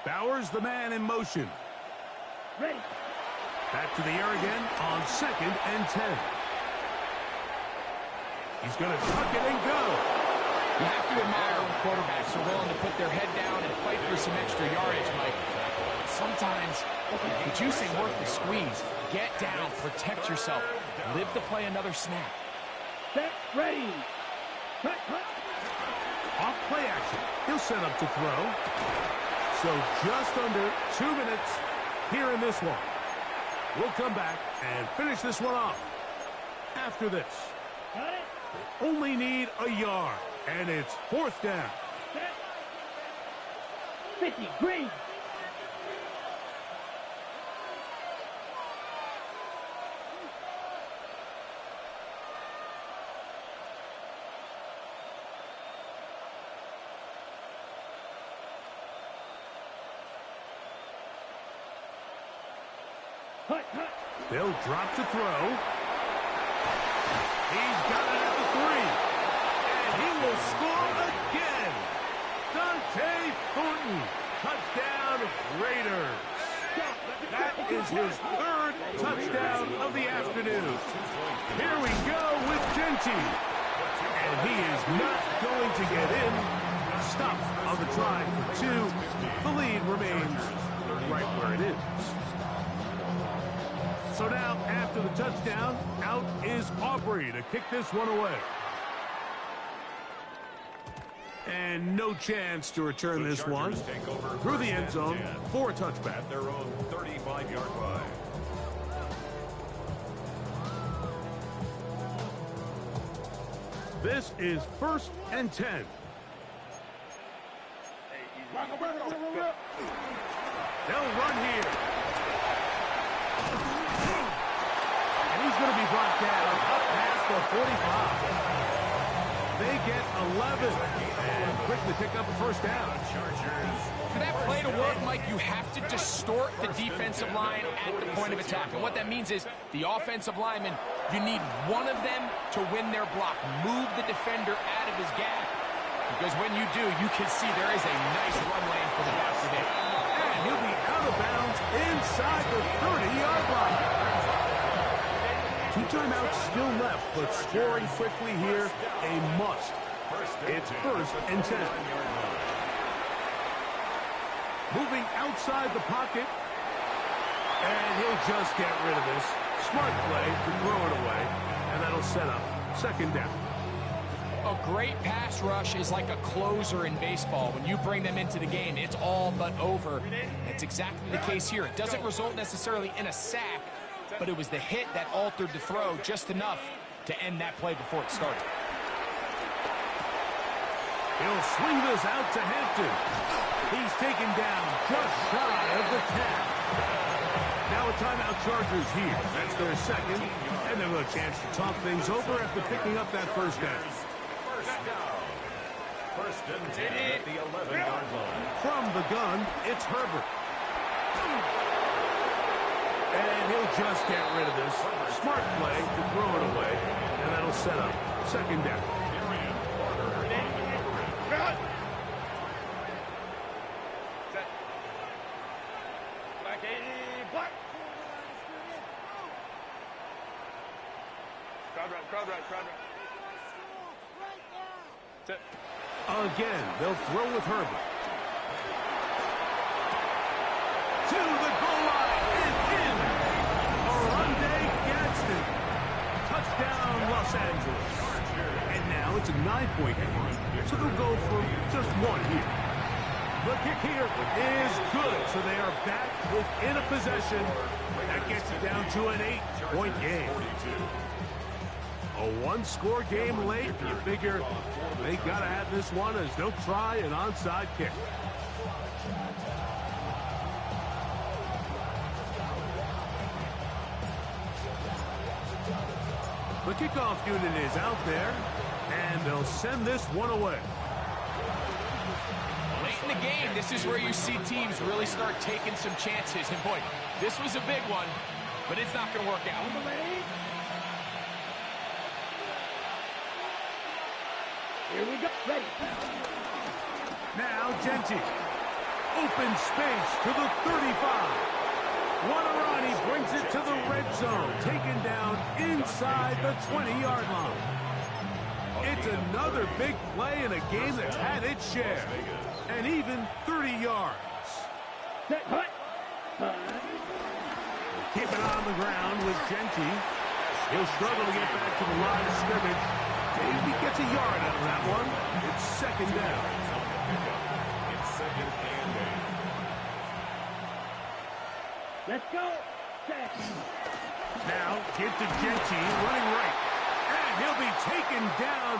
Bowers the man in motion. Ready. Back to the air again on second and 10. He's going to tuck it and go. You have to admire when quarterbacks are willing to put their head down and fight for some extra yardage, Mike. Sometimes the juice ain't worth the squeeze. Get down, protect yourself, live to play another snap. Set, ready. Cut. Off play action. He'll set up to throw. So just under 2 minutes here in this one. We'll come back and finish this one off after this. They only need a yard, and it's 4th down. 50, green. They'll drop to throw. He's got it at the 3. And he will score again. Dante Thornton. Touchdown, Raiders. That is his 3rd touchdown of the afternoon. Here we go with Genty. And he is not going to get in. Stop on the try for 2. The lead remains right where it is. So now, after the touchdown, out is Aubrey to kick this one away. And no chance to return this one through the end zone for a touchback. At their own 35-yard line. This is 1st and 10. They'll run here. And he's going to be brought down up past the 45. They get 11 and quickly pick up a 1st down. For that play to work, Mike, you have to distort the defensive line at the point of attack. And what that means is the offensive lineman, you need one of them to win their block. Move the defender out of his gap. Because when you do, you can see there is a nice run lane for the back today. And he'll be out of bounds inside the 30-yard line. 2 timeouts still left, but scoring quickly here, a must. It's 1st and 10. Moving outside the pocket. And he'll just get rid of this. Smart play to throw it away. And that'll set up 2nd down. A great pass rush is like a closer in baseball. When you bring them into the game, it's all but over. That's exactly the case here. It doesn't result necessarily in a sack, but it was the hit that altered the throw just enough to end that play before it started. He'll swing this out to Hampton. He's taken down just shy of the 10. Now a timeout Chargers here. That's their 2nd, and they'll have a chance to talk things over after picking up that 1st down. 1st and 10 at the 11-yard line. From the gun, it's Herbert. And he'll just get rid of this. Smart play to throw it away, and that'll set up 2nd down. Black 80, black. Crowd right, crowd right, crowd right. Set. Again, they'll throw with Herbert. To the goal line and in. Arundé Gadsden. Touchdown, Los Angeles. And now it's a 9-point game, so they'll go for just 1 here. The kick here is good, so they are back within a possession. That gets it down to an 8-point game. A 1-score game late. You figure they got to have this one as they'll try an onside kick. The kickoff unit is out there, and they'll send this one away. Late in the game, this is where you see teams really start taking some chances. And boy, this was a big one, but it's not going to work out. Here we go. Ready. Now Genty. Open space to the 35. Wanarani brings it to the red zone. Taken down inside the 20-yard line. It's another big play in a game that's had its share. And even 30 yards. Set, hut. Keep it on the ground with Genty. He'll struggle to get back to the line of scrimmage. Maybe he gets a yard out of that one. It's 2nd down. It's 2nd and 8. Let's go. Set. Now, get to Genchi, running right. And he'll be taken down.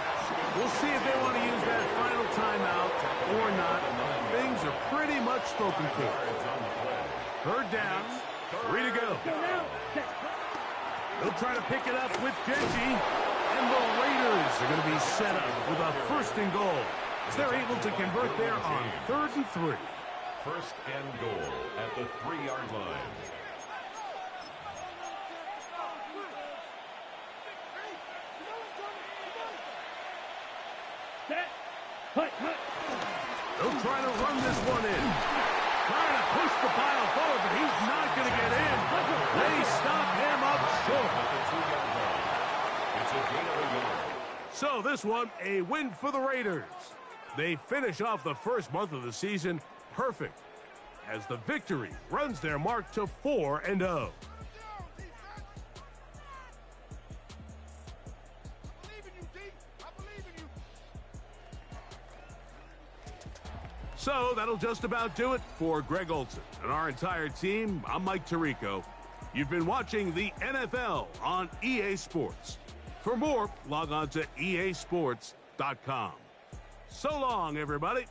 We'll see if they want to use that final timeout or not. Things are pretty much spoken for. Third down, 3 to go. They'll try to pick it up with Genchi. And the Raiders are going to be set up with a first and goal, as they're able to convert there on 3rd and 3. First and goal at the 3-yard line. Set. Hut, hut. They'll try to run this one in. Trying to push the pile forward, but he's not going to get in. They stop him up short. At the 2-yard line. It's a gain of a yard. So this one, a win for the Raiders. They finish off the first month of the season perfect, as the victory runs their mark to 4-0. So that'll just about do it for Greg Olson and our entire team. I'm Mike Tirico. You've been watching the NFL on EA Sports. For more, log on to easports.com. So long, everybody.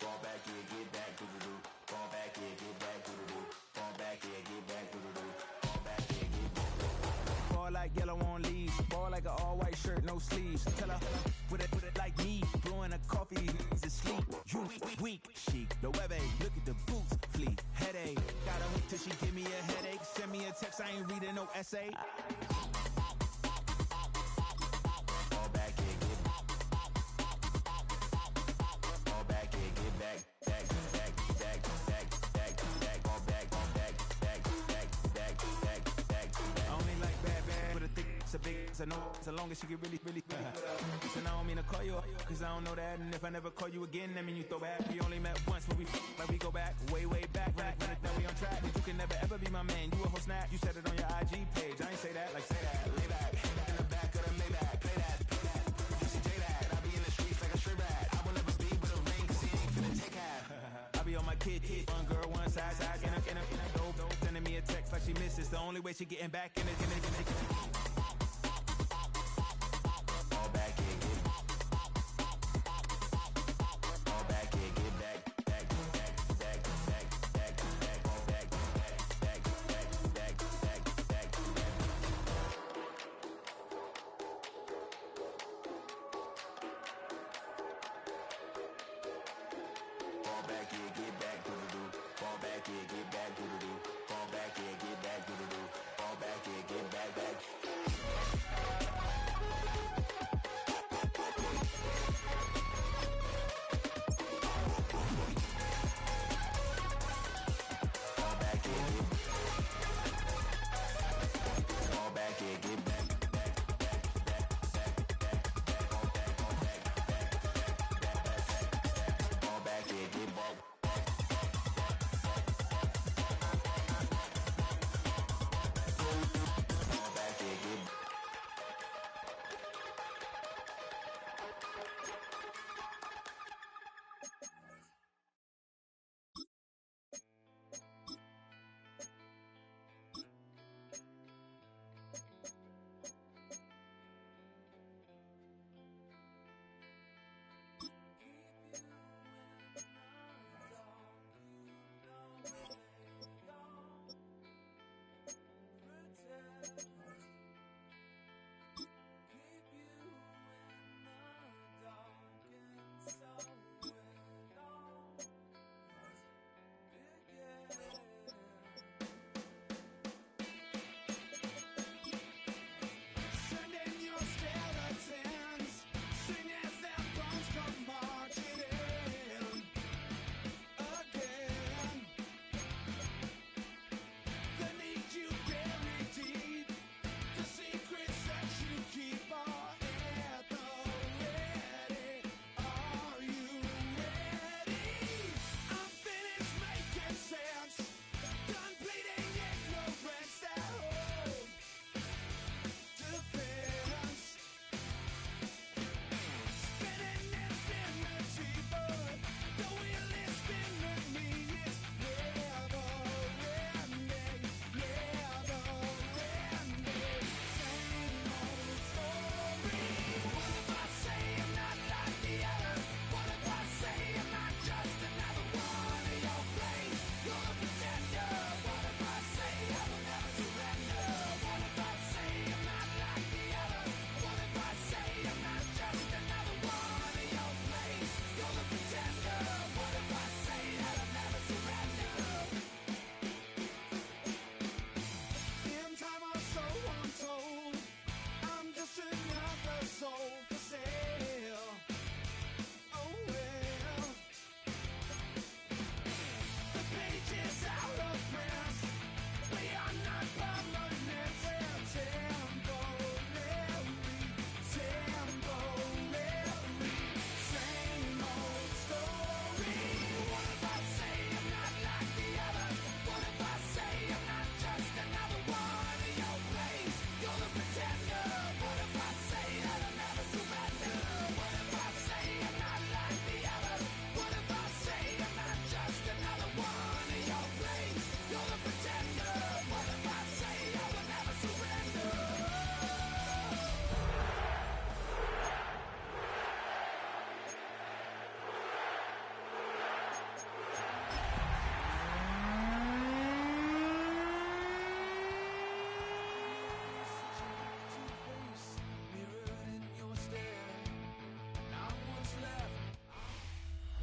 Fall back here, get back, do-do-do. Fall back here, get back, do-do-do. Fall back here, get back, do-do-do. Fall back here, get back. Fall like yellow on leaves. Ball like an all-white shirt, no sleeves. Tell her, put it like me. Blowing a coffee, he's asleep. You weak, chic. The web look at the boots, fleet. Headache, gotta wait till she give me a headache. Send me a text, I ain't reading no essay. Fall back here, get back. Fall back here, get back. Back, back, back, back, back, back. Fall back, back, back, back, back, back, back. I only like bad, but a thick, it's a big, it's a no, so long as she get really, really, so now I don't mean to call you up, cause I don't know that, and if I never call you again, that mean you throw back. We only met once, but we go back, way, way back, run it, now we on track, but you can never ever be my man, you a whole snap, you said it on your IG page, I ain't say that, like say that, lay back, in the back of the Maybach, play that, you see J that, I be in the streets like a stray rat, I will never be with a ring, cause he ain't finna take half, I be on my kid, one girl, one side, in a dope, sending me a text like she misses, the only way she getting back in it. Fall back here, get fall back here, get back, back, back, back, back, back, back, fall back, back, back, back, back, back, back. Fall back here, get back, do-do-do. Fall back here, get back, do-do-do. Fall back here, get back, do-do-do. Fall back here, get back, back. Fall back here, get back, back, back, back, back, back, back, fall back, back, back, back, back, fall back here, get back.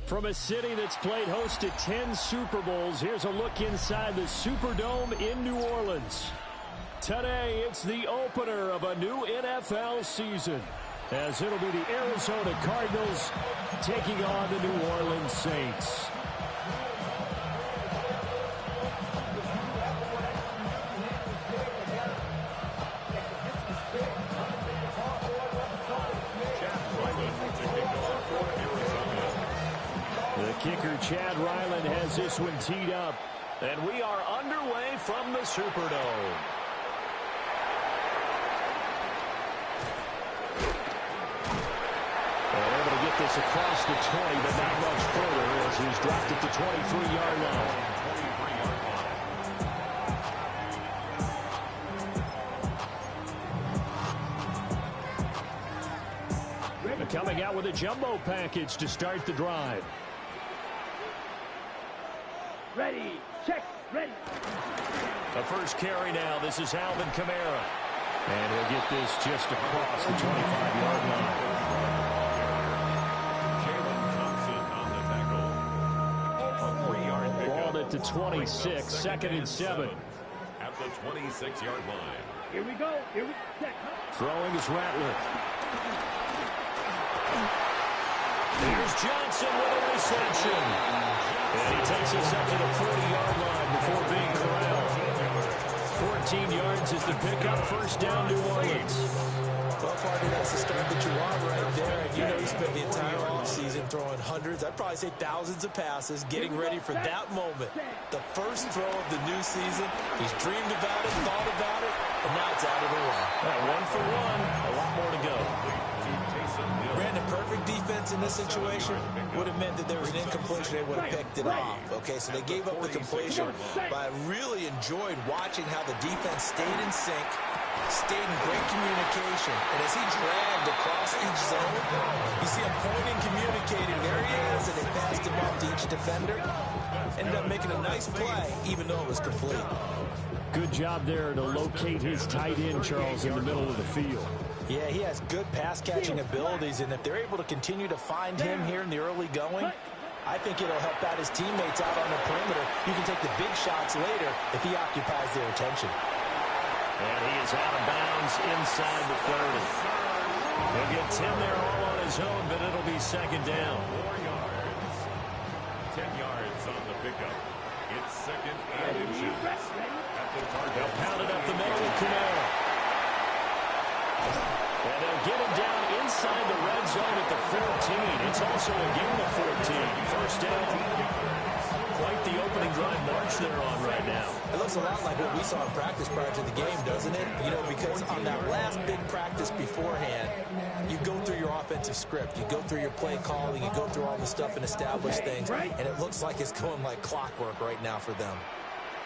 From a city that's played host to 10 Super Bowls, here's a look inside the Superdome in New Orleans. Today, it's the opener of a new NFL season, as it'll be the Arizona Cardinals taking on the New Orleans Saints. The kicker, Chad Ryland, has this one teed up. And we are underway from the Superdome. They're able to get this across the 20, but not much further as he's dropped at the 23-yard line. Coming out with a jumbo package to start the drive. Ready, check, ready. The first carry now. This is Alvin Kamara. And he'll get this just across the 25-yard line. On the tackle. A 3-yard pickup. Ball at the 26, second and 7. At the 26-yard line. Here we go, here we go. Throwing is Rattler. Here's Johnson with a reception. And he takes us up to the 40-yard line before being corralled. 14 yards is the pickup, first down New Orleans. Well, partner, that's the start that you want right there. And you know he spent the entire offseason throwing hundreds, I'd probably say thousands of passes, getting ready for that moment. The first throw of the new season. He's dreamed about it, thought about it, and now it's out of the way. One for one, a lot more to go. Ran a perfect defense in this situation. Would have meant that there was an incompletion. They would have picked it off. Okay, so they gave up the completion. But I really enjoyed watching how the defense stayed in sync, stayed in great communication. And as he dragged across each zone, you see him pointing, communicating. There he is, and they passed him off to each defender. Ended up making a nice play, even though it was complete. Good job there to locate his tight end, Charles, in the middle of the field. Yeah, he has good pass-catching abilities, and if they're able to continue to find him here in the early going, I think it'll help out his teammates out on the perimeter. You can take the big shots later if he occupies their attention. And he is out of bounds inside the 30. He'll get 10 there all on his own, but it'll be second down. 4 yards. 10 yards on the pickup. It's second and inches. At the target. They'll pound it up the middle with Kamara. And they'll get him down inside the red zone at the 14. It's also a game of 14. First down. Quite the opening drive march they're on right now. It looks a lot like what we saw in practice prior to the game, doesn't it? You know, because on that last big practice beforehand, you go through your offensive script. You go through your play calling. You go through all the stuff and establish things. And it looks like it's going like clockwork right now for them.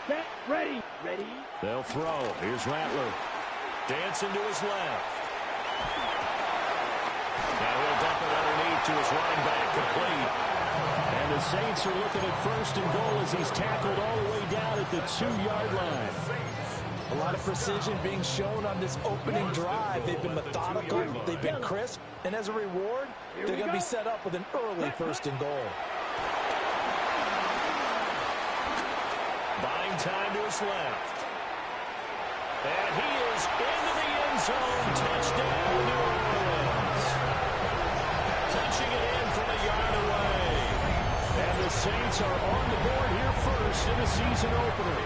Set, ready, ready. They'll throw. Here's Rattler. Dancing to his left. Now he'll dump it underneath to his running back, complete. And the Saints are looking at first and goal as he's tackled all the way down at the 2-yard line. A lot of precision being shown on this opening drive. They've been methodical, they've been crisp, and as a reward, they're going to be set up with an early first and goal. Buying time to his left. And he is into the end zone. Touchdown, New Orleans. Touching it in from a yard away. And the Saints are on the board here first in the season opener.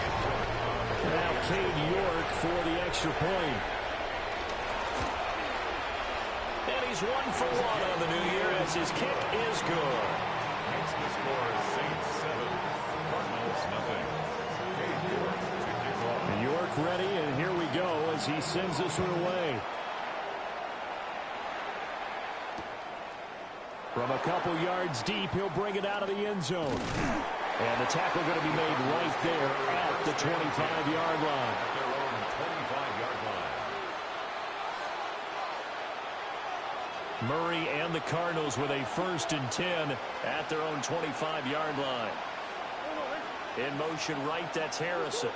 Now Cade York for the extra point. And he's 1 for 1 on the new year as his kick is good. Makes the score Saints 7, Cardinals nothing. Cade York to kick off. York ready, and here we go as he sends this one away. From a couple yards deep, he'll bring it out of the end zone. And the tackle going to be made right there at the 25-yard line. At their own 25-yard line. Murray and the Cardinals with a 1st and 10 at their own 25-yard line. In motion right, that's Harrison.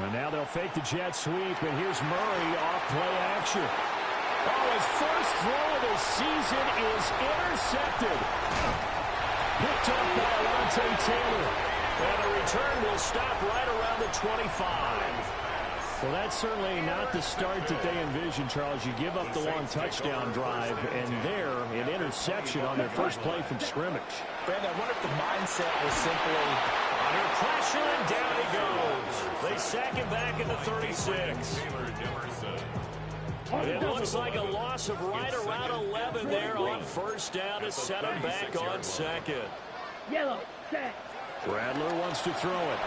And now they'll fake the jet sweep, and here's Murray off play action. Oh, his first throw of the sees it, is intercepted. Picked up by Alontae Taylor. And the return will stop right around the 25. Well, that's certainly not the start that they envisioned, Charles. You give up the long touchdown drive, and there, an interception on their first play from scrimmage. Brandon, I wonder if the mindset was simply under pressure, and down he goes. They sack him back at the 36. It looks like a loss of right around 11 there on first down to set him back on second. Yellow, set. Bradler wants to throw it.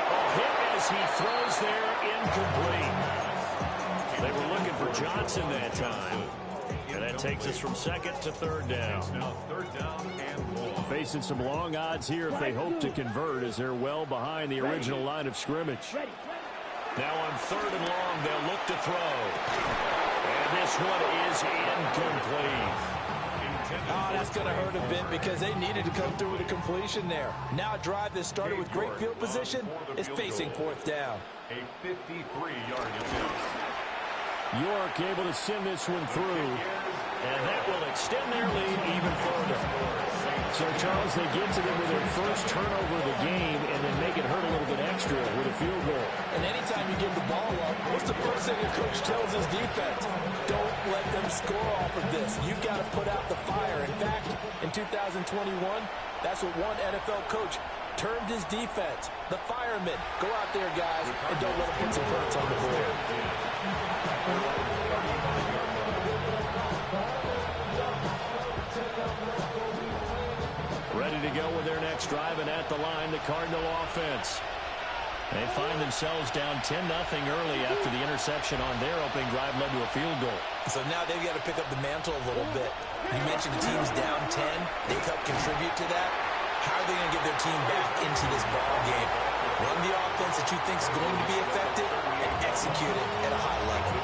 A hit as he throws there, incomplete. They were looking for Johnson that time. And that takes us from second to third down. Facing some long odds here if they hope to convert, as they're well behind the original line of scrimmage. Now on third and long, they'll look to throw. And this one is incomplete. Oh, that's going to hurt a bit because they needed to come through with a completion there. Now a drive that started with great field position is facing fourth down. A 53-yard attempt. York able to send this one through, and that will extend their lead even further. So, Charles, they get to them with their first turnover of the game and then make it hurt a little bit extra with a field goal. And anytime you give the ball up, what's the first thing a coach tells his defense? Don't let them score off of this. You've got to put out the fire. In fact, in 2021, that's what one NFL coach termed his defense. The firemen. Go out there, guys, and don't let them put some points on the board. Ready to go with their next drive, and at the line, the Cardinal offense. They find themselves down 10-0 early after the interception on their opening drive led to a field goal. So now they've got to pick up the mantle a little bit. You mentioned the team's down 10. They've helped contribute to that. How are they going to get their team back into this ball game? Run the offense that you think is going to be effective and execute it at a high level.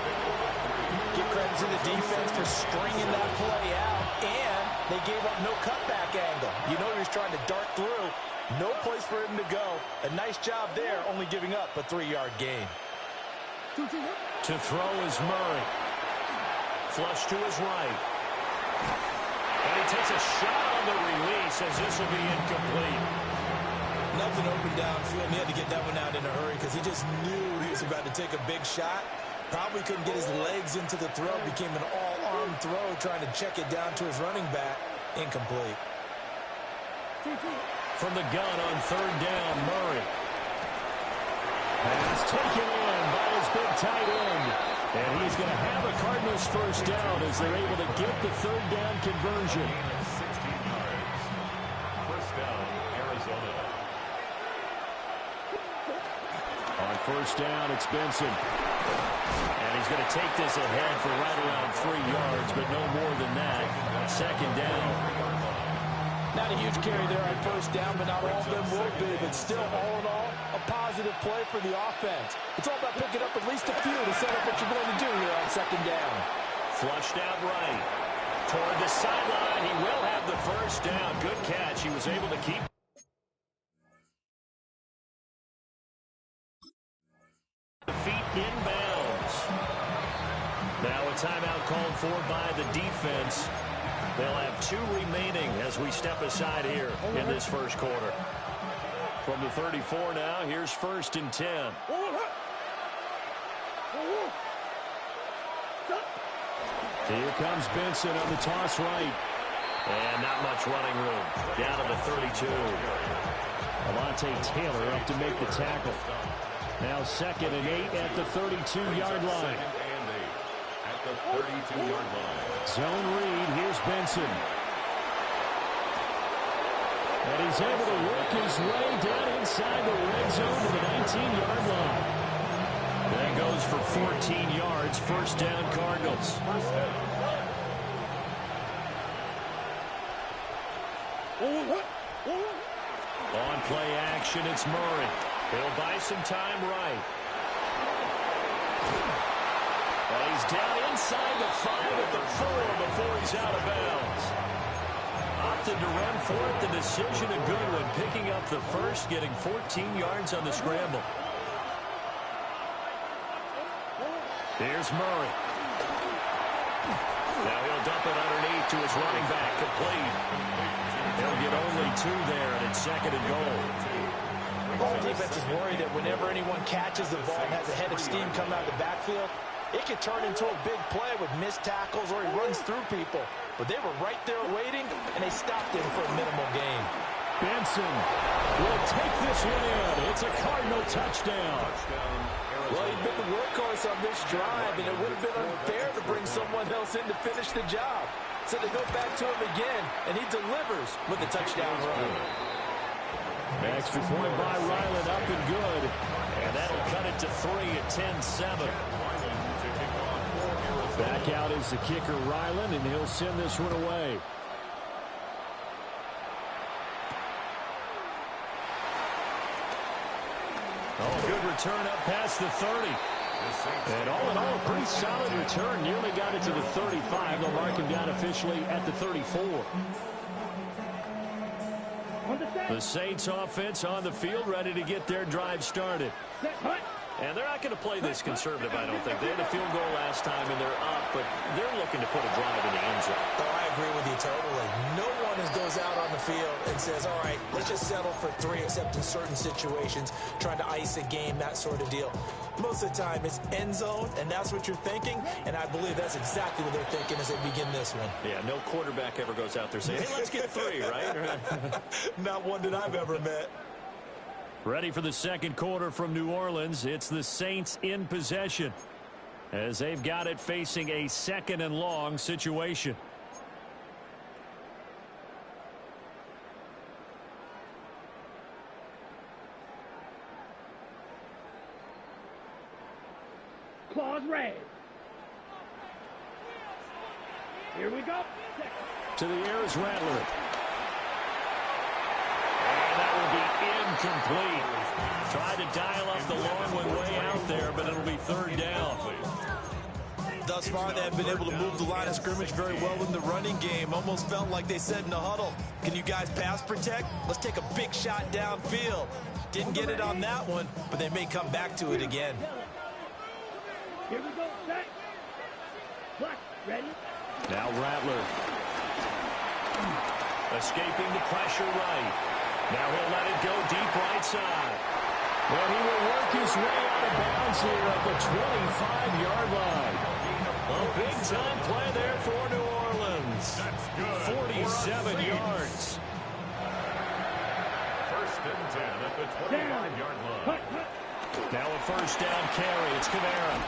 Give credit to the defense for stringing that play out, and they gave up no cutback angle. You know he was trying to dart through. No place for him to go. A nice job there, only giving up a 3-yard gain. To throw is Murray. Flush to his right. And he takes a shot on the release as this will be incomplete. Nothing open downfield. He had to get that one out in a hurry because he just knew he was about to take a big shot. Probably couldn't get his legs into the throw. Became an all-arm throw trying to check it down to his running back. Incomplete. From the gun on third down, Murray. Pass taken in by his big tight end. And he's going to have a Cardinals first down as they're able to get the third down conversion. 16 yards. First down, Arizona. On first down, it's Benson. And he's going to take this ahead for right around 3 yards, but no more than that. Second down. Not a huge carry there on first down, but not all of them will be. But still, all in all, a positive play for the offense. It's all about picking up at least a few to set up what you're going to do here on second down. Flushed out right. Toward the sideline. He will have the first down. Good catch. He was able to keep the feet inbounds. Now a timeout called for by the defense. They'll have 2 remaining as we step aside here in this first quarter. From the 34 now, here's first and 10. Here comes Benson on the toss right. And not much running room. Down to the 32. Alontae Taylor up to make the tackle. Now second and 8 at the 32-yard line. At the 32-yard line. Zone read, here's Benson. And he's able to work his way down inside the red zone to the 19-yard line. That goes for 14 yards, first down Cardinals. On play action, it's Murray. He'll buy some time right. And he's down inside the 5 at the 4 before he's out of bounds. Opted to run for it. The decision a good one. Picking up the first, getting 14 yards on the scramble. Here's Murray. Now he'll dump it underneath to his running back, complete. They'll get only 2 there, and it's 2nd and goal. Well, the defense is worried that whenever anyone catches the ball and has a head of steam coming out of the backfield, it could turn into a big play with missed tackles or he runs through people. But they were right there waiting, and they stopped him for a minimal gain. Benson will take this one in. It's a Cardinal touchdown. Well, he'd been the workhorse on this drive, and it would have been unfair to bring someone else in to finish the job. So they go back to him again, and he delivers with a touchdown run. Extra point by Ryland, up and good. And that'll cut it to 3 at 10-7. Back out is the kicker, Ryland, and he'll send this one away. Oh, good return up past the 30. And all in all, a pretty solid return. Nearly got it to the 35. They'll mark him down officially at the 34. The Saints offense on the field, ready to get their drive started. And they're not going to play this conservative, I don't think. They had a field goal last time, and they're up, but they're looking to put a drive in the end zone. Oh, I agree with you totally. No one goes out on the field and says, all right, let's just settle for 3, except in certain situations, trying to ice a game, that sort of deal. Most of the time, it's end zone, and that's what you're thinking, and I believe that's exactly what they're thinking as they begin this one. Yeah, no quarterback ever goes out there saying, hey, let's get 3, right? Not one that I've ever met. Ready for the second quarter from New Orleans. It's the Saints in possession as they've got it facing a 2nd and long situation. Claws raised. Here we go. To the air is Rattler. And that will be incomplete. Tried to dial up the long one way out there, but it'll be 3rd down. Thus far, they have been able to move the line of scrimmage very well in the running game. Almost felt like they said in the huddle, can you guys pass protect? Let's take a big shot downfield. Didn't get it on that one, but they may come back to it again. Here we go, set. Block, ready. Now Rattler. Escaping the pressure right. Now he'll let it go deep right side. And he will work his way out of bounds here at the 25-yard line. A big-time play there for New Orleans. 47 yards. 1st and 10 at the 25-yard line. Now a 1st down carry. It's Kamara.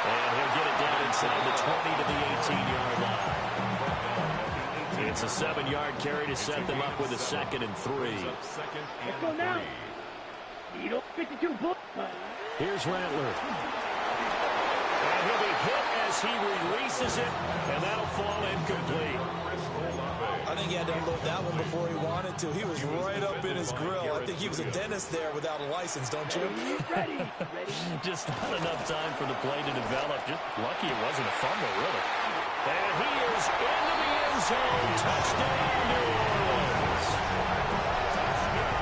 And he'll get it down inside the 20 to the 18-yard line. It's a 7-yard carry to set them up with a 2nd and 3. Let's go now. 52 bullets. Here's Rattler. And he'll be hit as he releases it, and that'll fall incomplete. I think he had to unload that one before he wanted to. He was right up in his grill. I think he was a dentist there without a license, don't you? Just not enough time for the play to develop. Just lucky it wasn't a fumble, really. And he is into the end zone. Touchdown, New Orleans.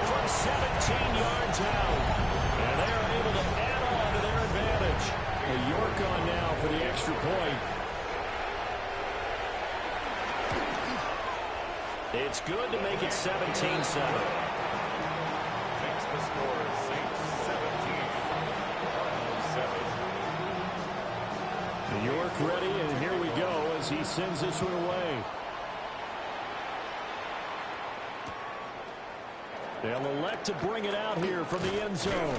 From 17 yards out. And they are able to add on to their advantage. York on now for the extra point. It's good to make it 17-7. Makes the score Saints 17, Cardinals 7. New York ready, and here we go as he sends this one away. They'll elect to bring it out here from the end zone.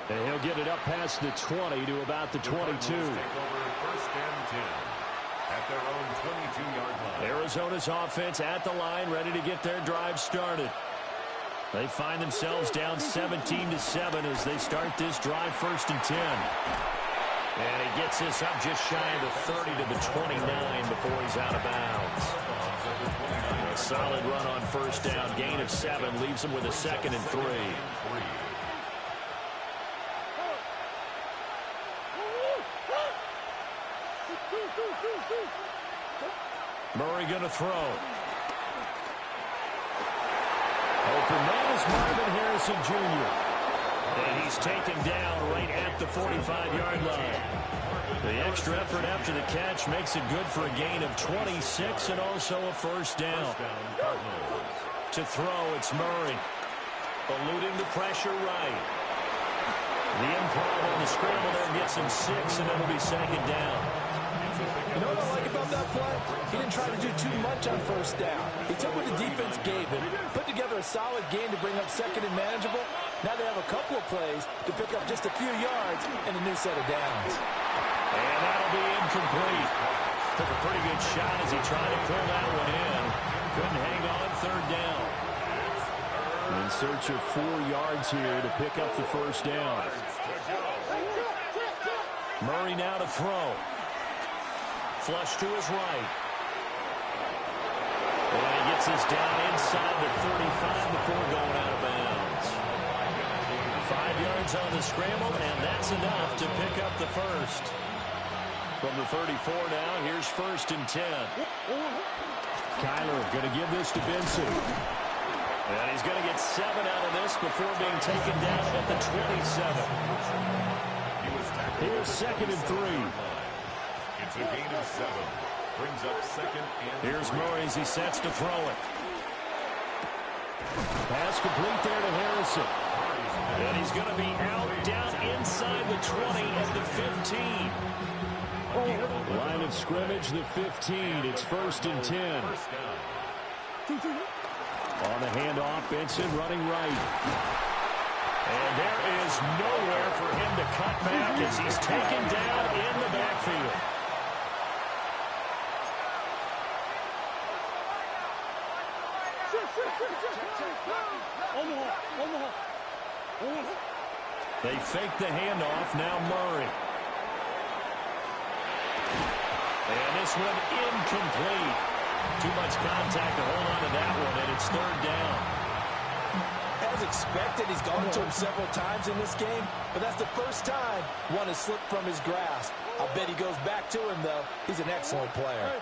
And he'll get it up past the 20 to about the 22. Take over 1st and 10 at their own 22-yard line. Arizona's offense at the line, ready to get their drive started. They find themselves down 17-7 as they start this drive 1st and 10. And he gets this up just shy of the 30 to the 29 before he's out of bounds. A solid run on 1st down, gain of 7, leaves him with a 2nd and 3. Murray going to throw. Open man is Marvin Harrison Jr. And he's taken down right at the 45-yard line. The extra effort after the catch makes it good for a gain of 26 and also a first down. To throw, it's Murray. Eluding the pressure right. The improv on the scramble there gets him 6, and it'll be second down. You know what I like about that play? He didn't try to do too much on first down. He took what the defense gave him, put together a solid game to bring up second and manageable. Now they have a couple of plays to pick up just a few yards and a new set of downs. And that'll be incomplete. Took a pretty good shot as he tried to pull that one in. Couldn't hang on third down. In search of 4 yards here to pick up the first down. Murray now to throw. Flush to his right. And he gets his down inside the 35 before going out of bounds. 5 yards on the scramble, and that's enough to pick up the first. From the 34 now, here's 1st and 10. Kyler going to give this to Benson. And he's going to get 7 out of this before being taken down at the 27. Here's 2nd and 3. It's a gain of 7. Brings up 2nd and 3. Here's Murray as he sets to throw it. Pass complete there to Harrison. And he's going to be out down inside the 20 at the 15. Line of scrimmage, the 15. It's 1st and 10. On the handoff, Benson running right. And there is nowhere for him to cut back as he's taken down in the backfield. They fake the handoff, now Murray. And this one incomplete. Too much contact to hold on to that one, and it's 3rd down. As expected, he's gone to him several times in this game, but that's the first time one has slipped from his grasp. I bet he goes back to him, though. He's an excellent player.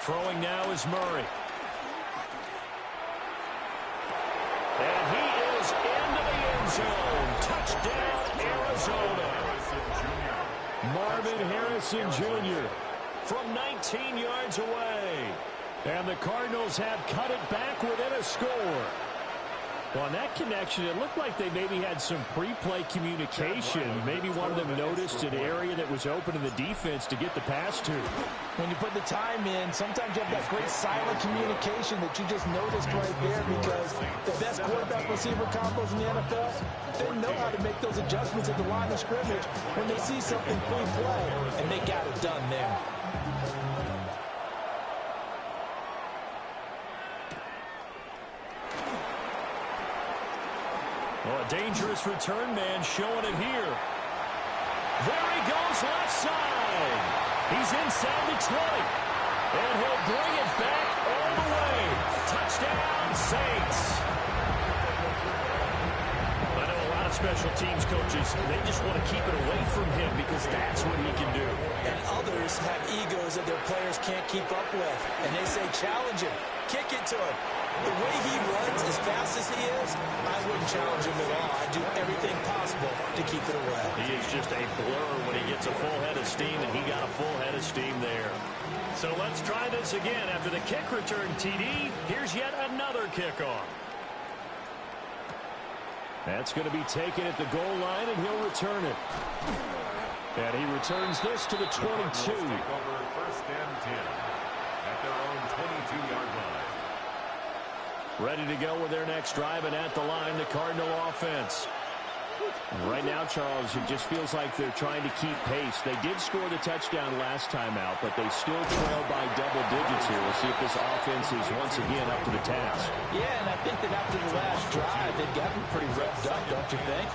Throwing now is Murray. And he is into the end zone. Touchdown, Arizona. Marvin Harrison Jr. from 19 yards away. And the Cardinals have cut it back within a score. Well, on that connection, it looked like they maybe had some pre-play communication. Maybe one of them noticed an area that was open in the defense to get the pass to. When you put the time in, sometimes you have that great silent communication that you just noticed right there, because the best quarterback-receiver combos in the NFL, they know how to make those adjustments at the line of scrimmage when they see something pre-play, and they got it done there. Well, a dangerous return man showing it here. There he goes left side. He's inside the 20. And he'll bring it back all the way. Touchdown, Saints. I know a lot of special teams coaches, they just want to keep it away from him because that's what he can do. And others have egos that their players can't keep up with. And they say, challenge him. Kick it to him. The way he runs as fast as he is, I wouldn't challenge him at all. I'd do everything possible to keep it away. He is just a blur when he gets a full head of steam, and he got a full head of steam there. So let's try this again. After the kick return, TD, here's yet another kickoff. That's going to be taken at the goal line, and he'll return it. And he returns this to the 22. Take over 1st and 10 at their own 22-yard line. Ready to go with their next drive, and at the line, the Cardinal offense. Right now, Charles, it just feels like they're trying to keep pace. They did score the touchdown last time out, but they still trail by double digits here. We'll see if this offense is once again up to the task. Yeah, and I think that after the last drive, they've gotten pretty revved up, don't you think?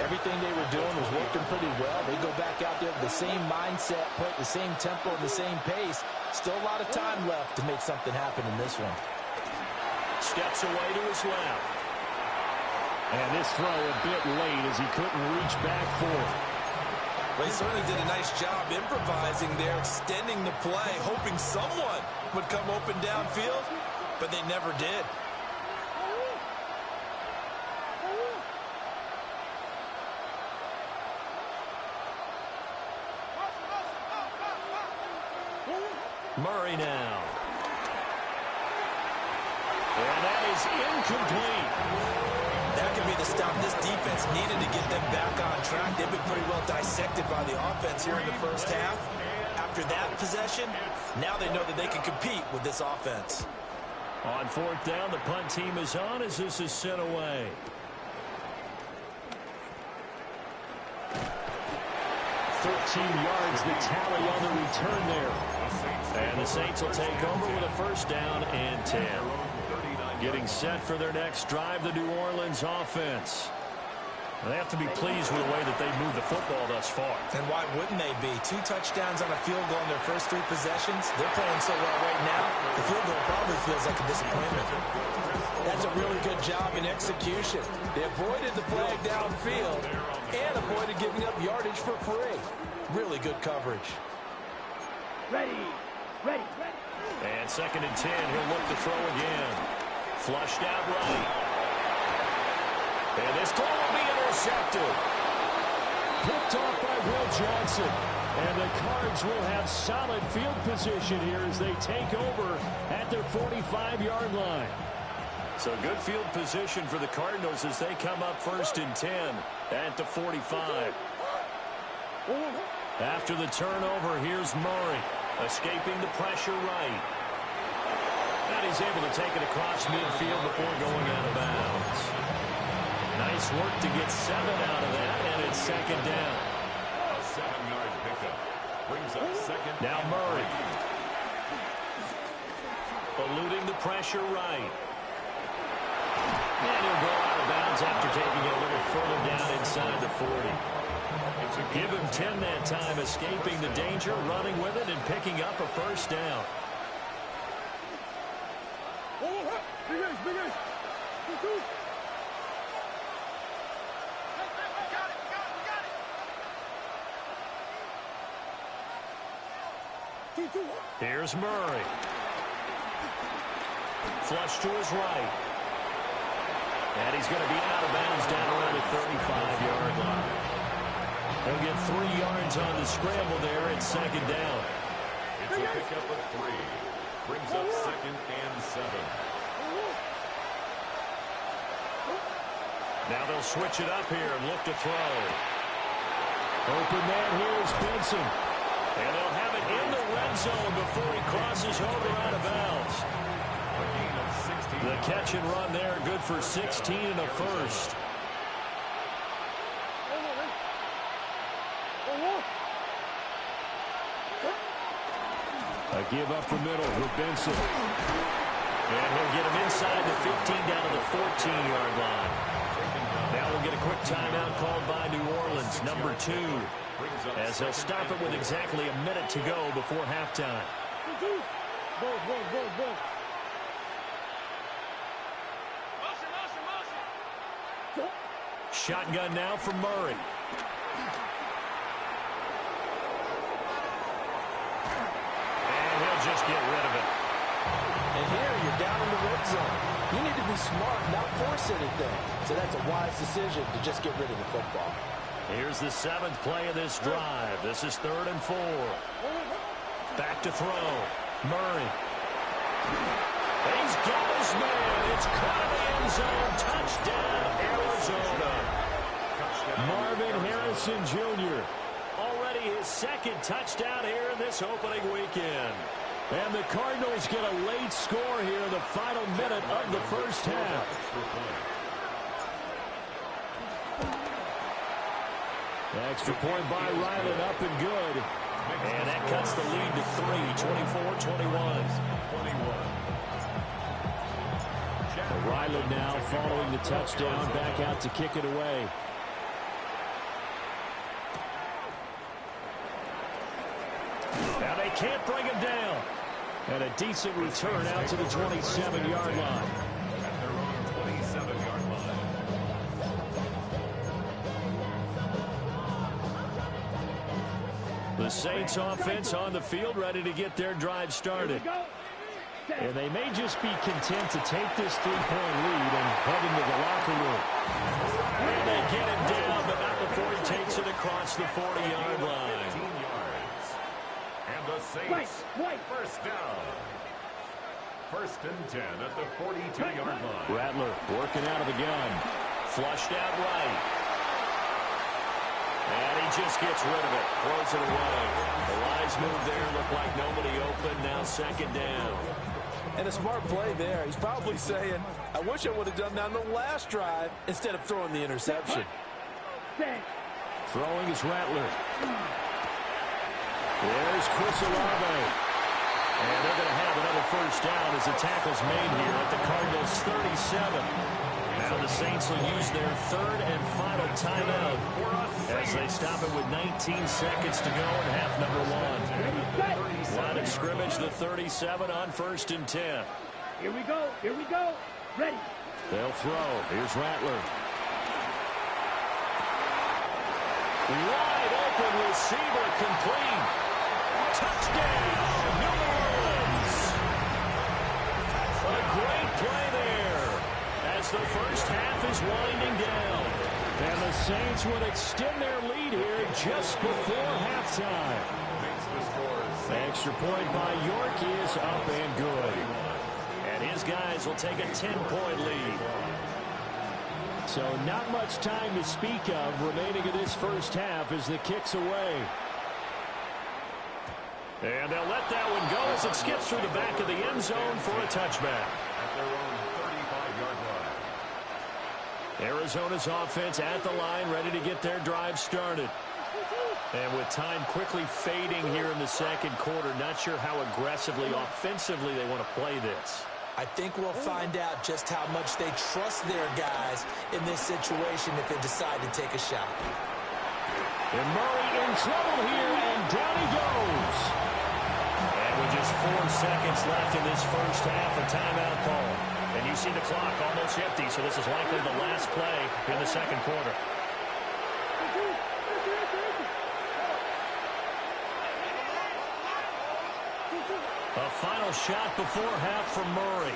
Everything they were doing was working pretty well. They go back out there with the same mindset, put the same tempo and the same pace. Still a lot of time left to make something happen in this one. Steps away to his left. And this throw a bit late as he couldn't reach back for it. Well, he certainly did a nice job improvising there, extending the play, hoping someone would come open downfield. but they never did. Murray now. And that is incomplete. That could be the stop this defense needed to get them back on track. They've been pretty well dissected by the offense here in the first half. After that possession, now they know that they can compete with this offense. On fourth down, the punt team is on as this is sent away. 13 yards, the tally on the return there. And the Saints will take over with a first down and 10. Getting set for their next drive, the New Orleans offense. They have to be pleased with the way that they moved the football thus far. And why wouldn't they be? 2 touchdowns on a field goal in their first 3 possessions. They're playing so well right now, the field goal probably feels like a disappointment. That's a really good job in execution. They avoided the flag downfield and avoided giving up yardage for free. Really good coverage. Ready. And second and 10, he'll look to throw again. Flushed out right. And this throw will be intercepted. Picked off by Will Johnson. And the Cards will have solid field position here as they take over at their 45-yard line. So good field position for the Cardinals as they come up first and 10 at the 45. After the turnover, here's Murray, escaping the pressure right. And he's able to take it across midfield before going out of bounds. Nice work to get 7 out of that, and it's second down. A 7-yard pickup brings up second. Now Murray. Eluding the pressure right. And he'll go out of bounds after taking it a little further down inside the 40. Give him 10 that time, escaping the danger, running with it, and picking up a first down. Here's Murray. Flush to his right. And he's going to be out of bounds down around the 35-yard line. He'll get 3 yards on the scramble there at second down. It's a pickup of 3. Brings up second and 7. Now they'll switch it up here and look to throw. Open man, here's Benson. And they'll have it in the red zone before he crosses over out of bounds. A gain of 16. The catch and run there, good for 16 and a first. A give up the middle with Benson. And he'll get him inside the 15 down to the 14-yard line. Now we'll get a quick timeout called by New Orleans, number 2, as they'll stop it with exactly a minute to go before halftime. Shotgun now from Murray. And he'll just get rid of it. And here you're down in the red zone. You need to be smart, not force anything. So that's a wise decision to just get rid of the football. Here's the 7th play of this drive. This is 3rd and 4. Back to throw. Murray. He's got his man. It's caught in the end zone. Touchdown, Arizona. Marvin Harrison Jr. already his 2nd touchdown here in this opening weekend. And the Cardinals get a late score here in the final minute of the first half. The extra point by Ryland up and good. And that cuts the lead to 3, 24-21. Ryland now following the touchdown, back out to kick it away. Now they can't bring him down. And a decent return out to the 27-yard line. At their own 27-yard line. The Saints offense on the field, ready to get their drive started. And they may just be content to take this 3-point lead and head into the locker room. And they get it down, but not before he takes it across the 40-yard line. 15 yards. And the Saints, first down. First and 10 at the 42-yard line. Rattler working out of the gun. Flushed out right. And he just gets rid of it. Throws it away. The wise move there. Looked like nobody open. Now second down. And a smart play there. He's probably saying, I wish I would have done that on the last drive instead of throwing the interception. Throwing is Rattler. There's Chris Olave. And they're going to have another first down as the tackle's made here at the Cardinals' 37. Now the Saints will use their third and final timeout as they stop it with 19 seconds to go in half number one. Line of scrimmage, the 37 on first and 10. Here we go. Here we go. Ready. They'll throw. Here's Rattler. Wide open receiver complete. Touchdown, New Orleans. A great play there as the first half is winding down. And the Saints would extend their lead here just before halftime. Extra point by York is up and good. And his guys will take a 10-point lead. So not much time to speak of remaining in this first half as the kick's away. And they'll let that one go as it skips through the back of the end zone for a touchback. At their own 35-yard line. Arizona's offense at the line, ready to get their drive started. And with time quickly fading here in the second quarter, not sure how aggressively, offensively they want to play this. I think we'll find out just how much they trust their guys in this situation if they decide to take a shot. And Murray in trouble here, and down he goes. And with just 4 seconds left in this first half, a timeout call. And you see the clock almost empty, so this is likely the last play in the second quarter. A final shot before half from Murray.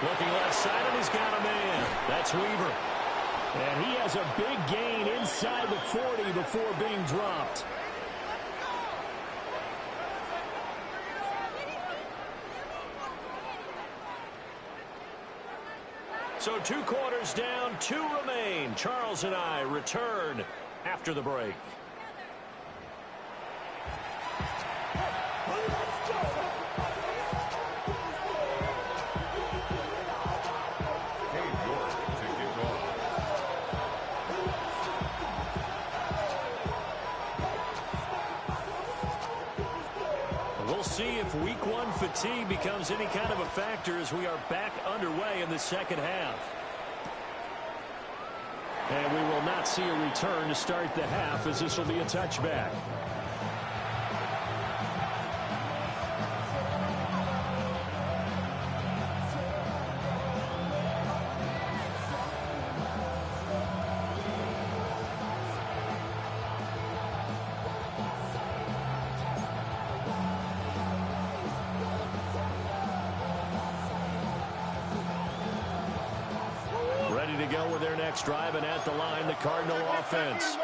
Looking left side, and he's got a man. That's Weaver. And he has a big gain inside the 40 before being dropped. So 2 quarters down, 2 remain. Charles and I return after the break. We'll see if week 1 fatigue becomes any kind of a factor as we are back underway in the second half. And we will not see a return to start the half as this will be a touchback. To go with their next drive, and at the line, the Cardinal offense.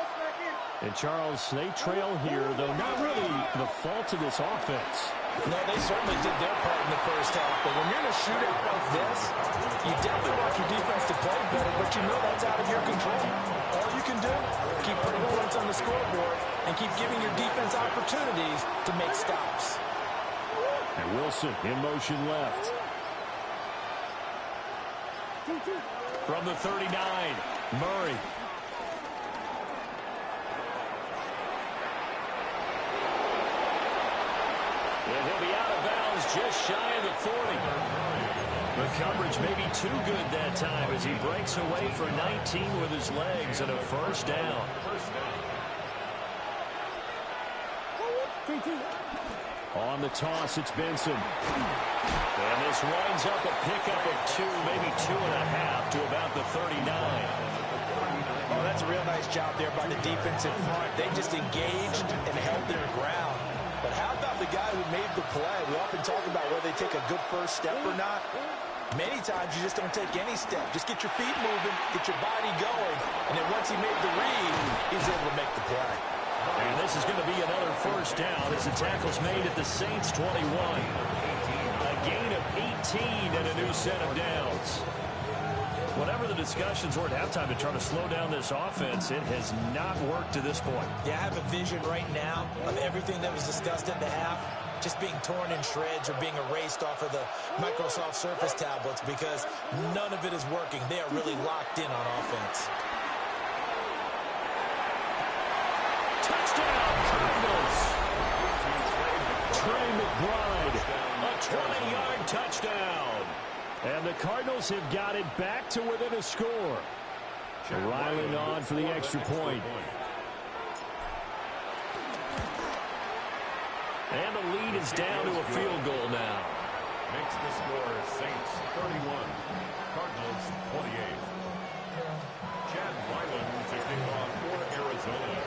And Charles, they trail here, though not really the fault of this offense. No, they certainly did their part in the first half, but when you're in a shootout like this, you definitely want your defense to play better, but you know that's out of your control. All you can do, keep putting points on the scoreboard and keep giving your defense opportunities to make stops. And Wilson in motion left. From the 39, Murray. And he'll be out of bounds just shy of the 40. The coverage may be too good that time as he breaks away for 19 with his legs and a first down. On the toss, it's Benson. And this winds up a pickup of 2, maybe 2.5 to about the 39. Oh, that's a real nice job there by the defense in front. They just engaged and held their ground. But how about the the guy who made the play. We often talk about whether they take a good first step or not. Many times you just don't take any step. Just get your feet moving, get your body going, and then once he made the read, he's able to make the play. And this is going to be another first down as the tackle's made at the Saints 21. A gain of 18 and a new set of downs. Whatever the discussions were at halftime to try to slow down this offense, it has not worked to this point. Yeah, I have a vision right now of everything that was discussed at the half just being torn in shreds or being erased off of the Microsoft Surface tablets because none of it is working. They are really locked in on offense. Touchdown, Cardinals! Trey McBride, a 20-yard touchdown. And the Cardinals have got it back to within a score. Ryland on for the extra point. And the lead is down to a field goal now. Makes the score Saints 31, Cardinals 28. Chad Ryland to kick off for Arizona.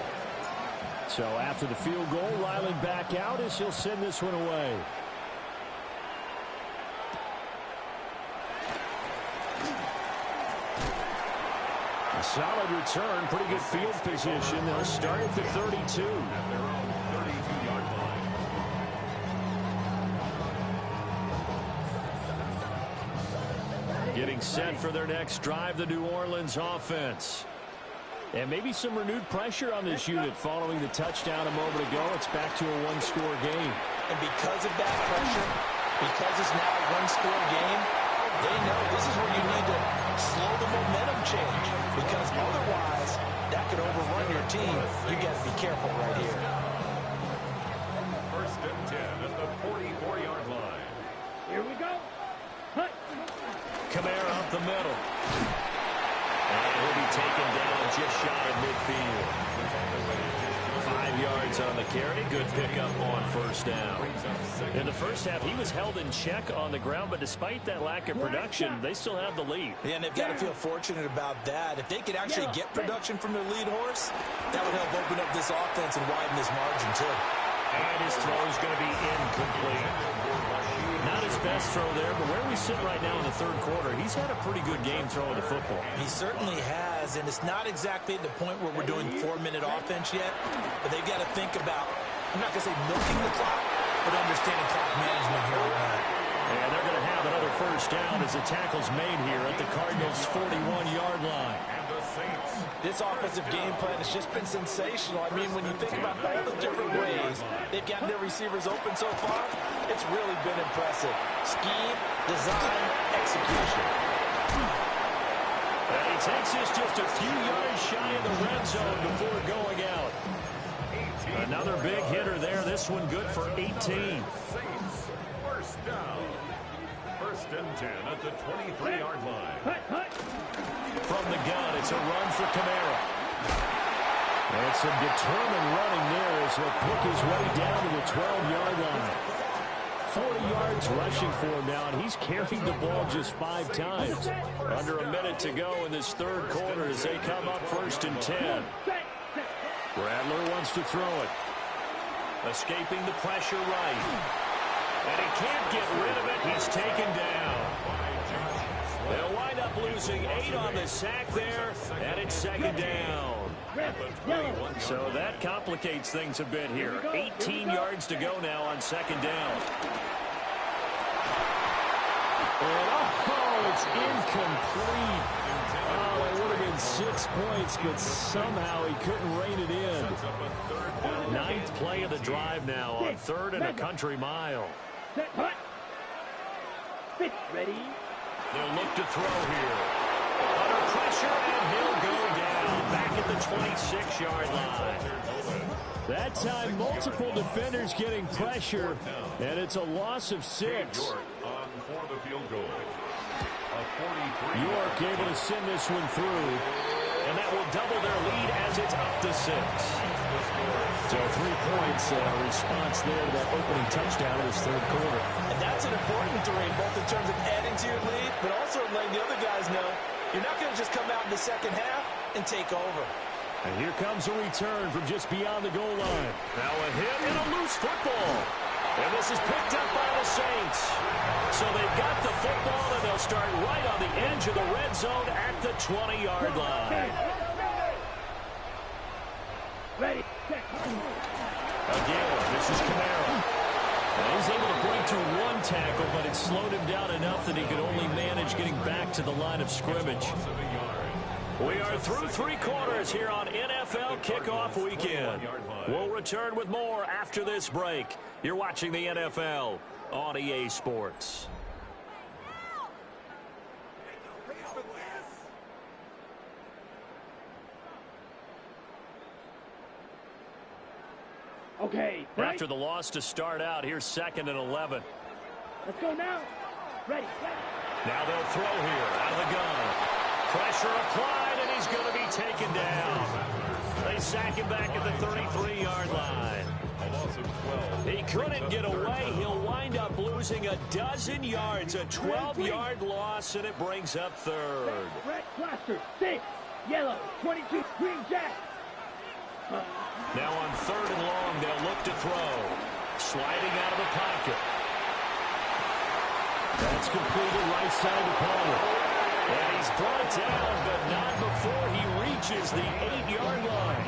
So after the field goal, Ryland back out as he'll send this one away. A solid return, pretty good field position. They'll start at the 32. At their own 32-yard line. Getting set for their next drive, the New Orleans offense. And maybe some renewed pressure on this unit following the touchdown a moment ago. It's back to a one-score game. And because of that pressure, because it's now a one-score game, they know this is where you need to slow the momentum change. Because otherwise, that could overrun your team. You got to be careful right here. First and 10 at the 44-yard line. Here we go. Hut. Kamara up the middle. And he'll be taken down just shy of midfield. 5 yards on the carry. Good pickup on first down. In the first half, he was held in check on the ground, but despite that lack of production, they still have the lead. Yeah, and they've got to feel fortunate about that. If they could actually get production from their lead horse, that would help open up this offense and widen this margin, too. And his throw is going to be incomplete. Not his best throw there, but where we sit right now in the third quarter, he's had a pretty good game throwing the football. He certainly has, and it's not exactly at the point where we're doing 4-minute offense yet, but they've got to think about, I'm not going to say milking the clock, but understanding clock management here on that. And they're going to have another first down as the tackle's made here at the Cardinals' 41-yard line. And the Saints. This offensive game plan has just been sensational. I mean, when you think about all the different ways they've gotten their receivers open so far, it's really been impressive. Scheme, design, execution. And he takes us just a few yards shy of the red zone before going out. Another big hitter there. This one good for 18. Saints. First down. First and 10 at the 23-yard line. From the gun, it's a run for Kamara. And some determined running there as he'll pick his way down to the 12-yard line. 40 yards rushing for him now, and he's carried the ball just 5 times. Under a minute to go in this third quarter as they come up first and 10. Bradler wants to throw it. Escaping the pressure right. And he can't get rid of it. He's taken down. They'll wind up losing 8 on the sack there, and it's second down. So that complicates things a bit here. 18 yards to go now on second down. And oh, it's incomplete. Oh, it would have been 6 points, but somehow he couldn't rein it in. 9th play of the drive now on 3rd and a country mile. Ready? They'll look to throw here. Under pressure, and he'll go down back at the 26-yard line. That time, multiple defenders getting pressure, and it's a loss of 6. York on for the field goal. A 43. York able to send this one through, and that will double their lead as it's up to 6. So 3 points response there to that opening touchdown in this third quarter. And that's an important 3, both in terms of adding to your lead, but also letting the other guys know you're not going to just come out in the second half and take over. And here comes a return from just beyond the goal line. Now a hit and a loose football. And this is picked up by the Saints. So they've got the football, and they'll start right on the edge of the red zone at the 20-yard line. Ready. Again, this is Kamara. And he's able to break through one tackle, but it slowed him down enough that he could only manage getting back to the line of scrimmage. We are through 3 quarters here on NFL Kickoff Weekend. We'll return with more after this break. You're watching the NFL on EA Sports. Okay. Right. After the loss to start out, here's 2nd and 11. Let's go now. Ready. Now they'll throw here out of the gun. Pressure applied, and he's going to be taken down. They sack him back at the 33-yard line. He couldn't get away. He'll wind up losing a dozen yards, a 12-yard loss, and it brings up 3rd. Red cluster, 6, yellow, 22, green jack. Now on 3rd and long, they'll look to throw. Sliding out of the pocket. That's completed right side to Palmer. And he's brought down, but not before he reaches the 8-yard line.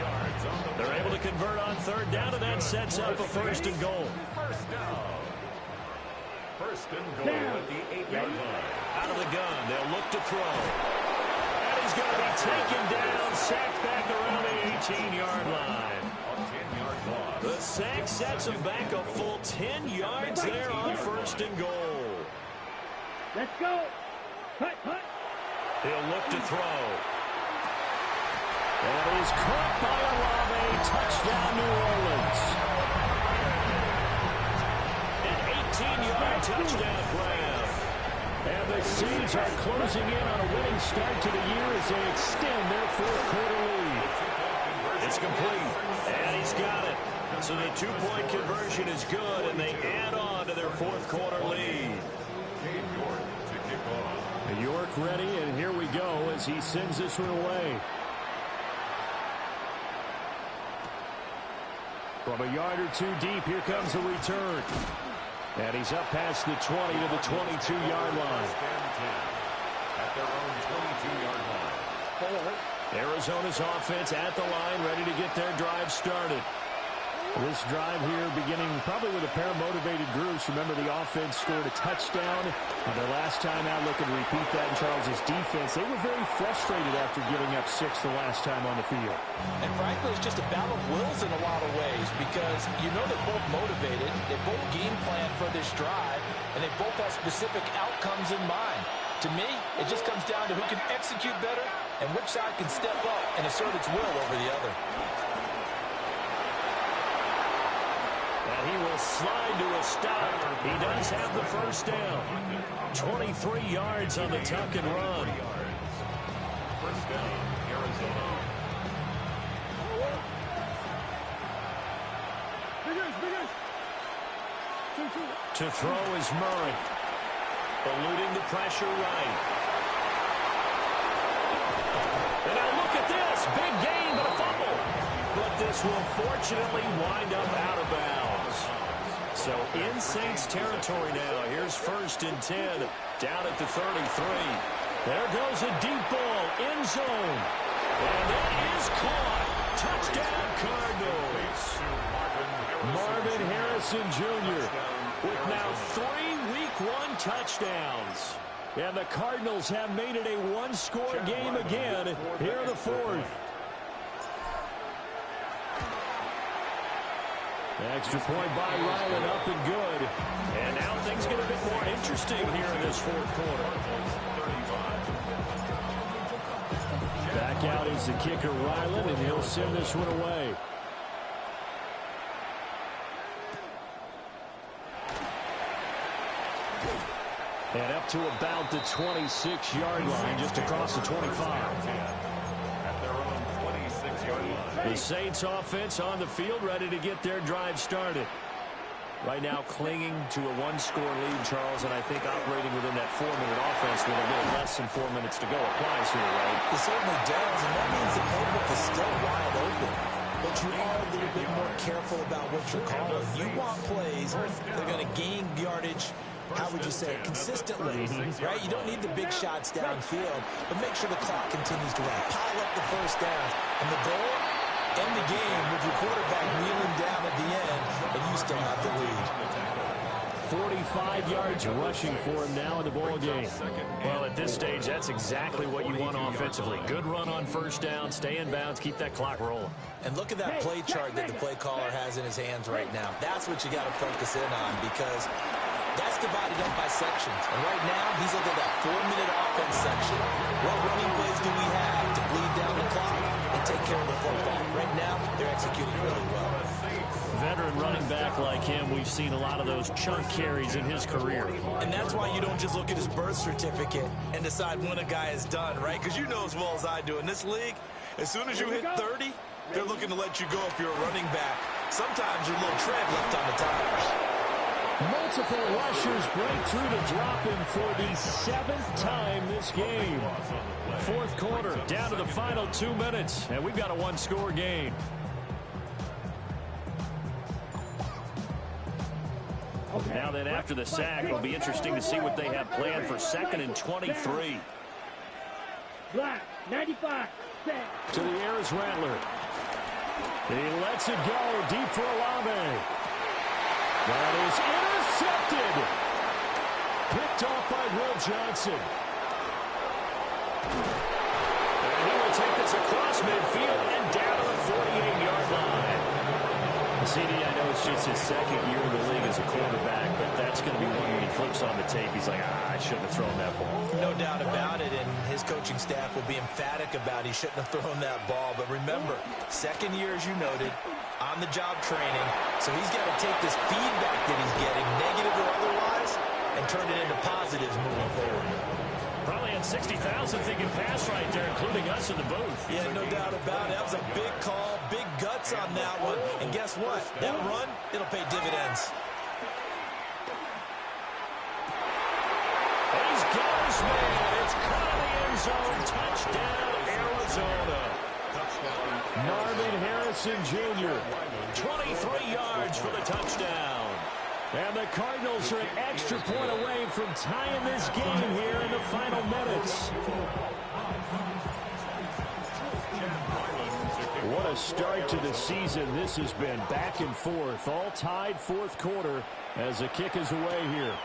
They're able to convert on 3rd down, and that sets up a 1st and goal. First and goal at the 8-yard line. Out of the gun, they'll look to throw. And he's going to be taken down, sacked back around the 18-yard line. The sack sets him back a full 10 yards there on 1st and goal. Let's go. Cut. He'll look to throw. And he's caught by Olave. Touchdown, New Orleans. An 18-yard touchdown grab. And the Saints are closing in on a winning start to the year as they extend their 4th quarter lead. It's complete, and he's got it. So the 2-point conversion is good, and they add on to their 4th quarter lead. York ready, and here we go as he sends this one away. From a yard or 2 deep, here comes the return. And he's up past the 20 to the 22-yard line. At their own 22-yard line. Arizona's offense at the line, ready to get their drive started. This drive here beginning probably with a pair of motivated groups. Remember, the offense scored a touchdown on their last time out. Looking to repeat that in Charles's defense. They were very frustrated after giving up 6 the last time on the field. And frankly, it's just a battle of wills in a lot of ways because you know they're both motivated. They both game plan for this drive, and they both have specific outcomes in mind. To me, it just comes down to who can execute better and which side can step up and assert its will over the other. And he will slide to a stop. He does have the 1st down. 23 yards on the tuck and run. 1st down, Arizona. To throw is Murray. Eluding the pressure right. And now look at this. Big gain, but a fumble. But this will fortunately wind up out of bounds. So in Saints territory now. Here's 1st and 10. Down at the 33. There goes a deep ball. End zone. And that is caught. Touchdown Cardinals. Marvin Harrison Jr. with now 3 Week 1 touchdowns. And the Cardinals have made it a 1-score game again here in the 4th. Extra point by Ryland, up and good. And now things get a bit more interesting here in this 4th quarter. Back out is the kicker, Ryland, and he'll send this one away. And up to about the 26-yard line, just across the 25. The Saints offense on the field, ready to get their drive started. Right now clinging to a 1-score lead, Charles, and I think operating within that 4-minute offense with a little less than 4 minutes to go applies here, right? It certainly does, and that means the playbook is still wide open. But you are the little bit more careful about what you're calling. You want plays that are going to gain yardage, how would you say it, consistently, right? You don't need the big shots downfield, but make sure the clock continues to run. Pile up the first down. And the goal, end the game with your quarterback kneeling down at the end, and you still have the lead. 45 yards rushing for him now in the ball game. Well, at this stage, that's exactly what you want offensively. Good run on first down, stay in bounds, keep that clock rolling. And look at that play chart that the play caller has in his hands right now. That's what you got to focus in on, because that's divided up by sections. And right now, he's looking at that 4-minute offense section. What running plays do we have to bleed down the clock and take care of the football? Right now, they're executing really well. Veteran running back like him, we've seen a lot of those chunk carries in his career. And that's why you don't just look at his birth certificate and decide when a guy is done, right? Because you know as well as I do, in this league, as soon as you hit 30, they're looking to let you go if you're a running back. Sometimes there's a little tread left on the tires. Multiple rushers break through to drop him for the 7th time this game. Fourth quarter, down to the final 2 minutes, and we've got a one-score game. Now then, after the sack, it'll be interesting to see what they have planned for 2nd and 23. Black, 95, set. To the air is Rattler. He lets it go deep for Olave. That is intercepted. Picked off by Will Johnson. And he will take this across midfield and down to the 48-yard line. CD, I know it's just his 2nd year in the league as a quarterback, but that's going to be one when he flips on the tape. He's like, I shouldn't have thrown that ball. No doubt about it, and his coaching staff will be emphatic about he shouldn't have thrown that ball. But remember, 2nd year, as you noted, on-the-job training, so he's got to take this feedback that he's getting, negative or otherwise, and turn it into positives moving forward. Probably had 60,000 thinking pass right there, including us in the booth. Yeah, no doubt about it. That was a big call, big guts on that one. And guess what? That run, it'll pay dividends. He's got his man. It's caught in the end zone. Touchdown, Arizona. Marvin Harrison Jr., 23 yards for the touchdown. And the Cardinals are an extra point away from tying this game here in the final minutes. What a start to the season this has been. Back and forth, all tied fourth quarter as the kick is away here.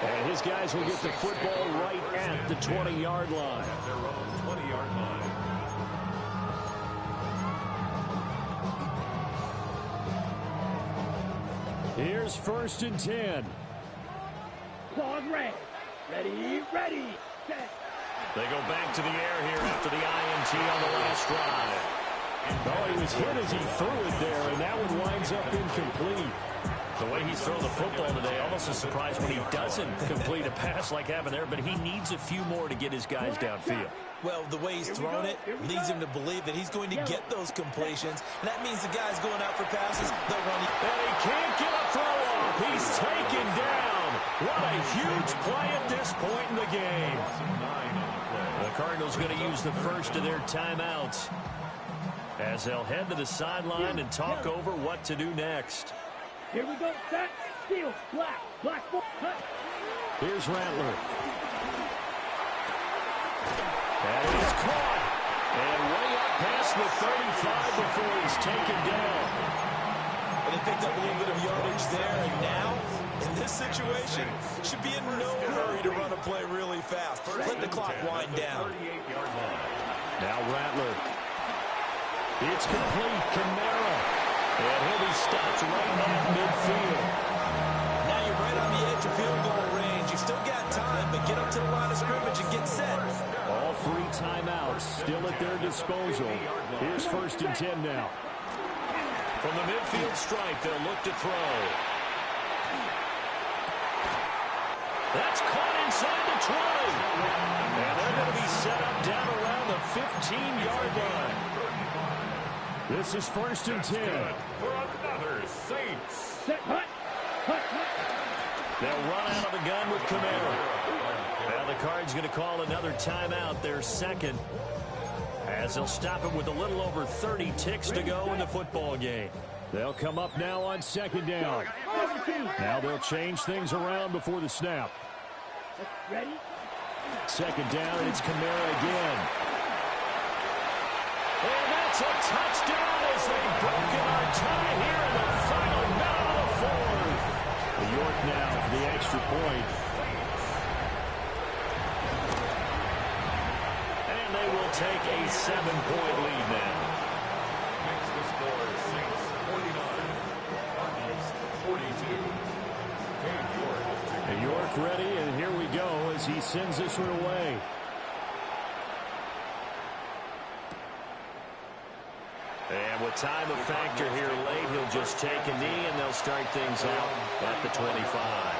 And his guys will get the football right at the 20-yard line. Their own 20-yard line. Here's 1st and 10. Claws red. Ready, ready, set. They go back to the air here after the INT on the last drive. Oh, he was hit as he threw it there, and that one winds up incomplete. The way he's thrown the football today, almost a surprise when he doesn't complete a pass like happened there, but he needs a few more to get his guys downfield. Well, the way he's thrown it leads him to believe that he's going to get those completions. And that means the guys going out for passes, they'll run. And he can't get a throw off. He's taken down. What a huge play at this point in the game. The Cardinals going to use the first of their timeouts as they'll head to the sideline and talk over what to do next. Here we go, set, steal, black, cut. Here's Rattler. And he's caught. And way up past the 35 before he's taken down. And they picked up a little bit of yardage there, and now, in this situation, should be in no hurry to run a play really fast. Let the clock wind down. Now Rattler. It's complete. Kamara. And he'll be stopped right at midfield. Now you're right on the edge of field goal range. You've still got time, but get up to the line of scrimmage and get set. All 3 timeouts still at their disposal. Here's 1st and 10 now. From the midfield stripe, they'll look to throw. That's caught inside the 20. And they're going to be set up down around the 15-yard line. This is 1st and 10. For another Saints. Set, hut. They'll run out of the gun with Kamara. Now the Cards going to call another timeout, their 2nd. As they'll stop it with a little over 30 ticks to go in the football game. They'll come up now on second down. Now they'll change things around before the snap. Ready? Second down, it's Kamara again. And that's a touchdown as they've broken our tie here in the final minute of the fourth. New York now for the extra point. And they will take a 7-point lead now. Makes the score Saints 49, Cardinals 42. New York ready, and here we go as he sends this one away. And with time a factor here late, he'll just take a knee, and they'll start things out at the 25.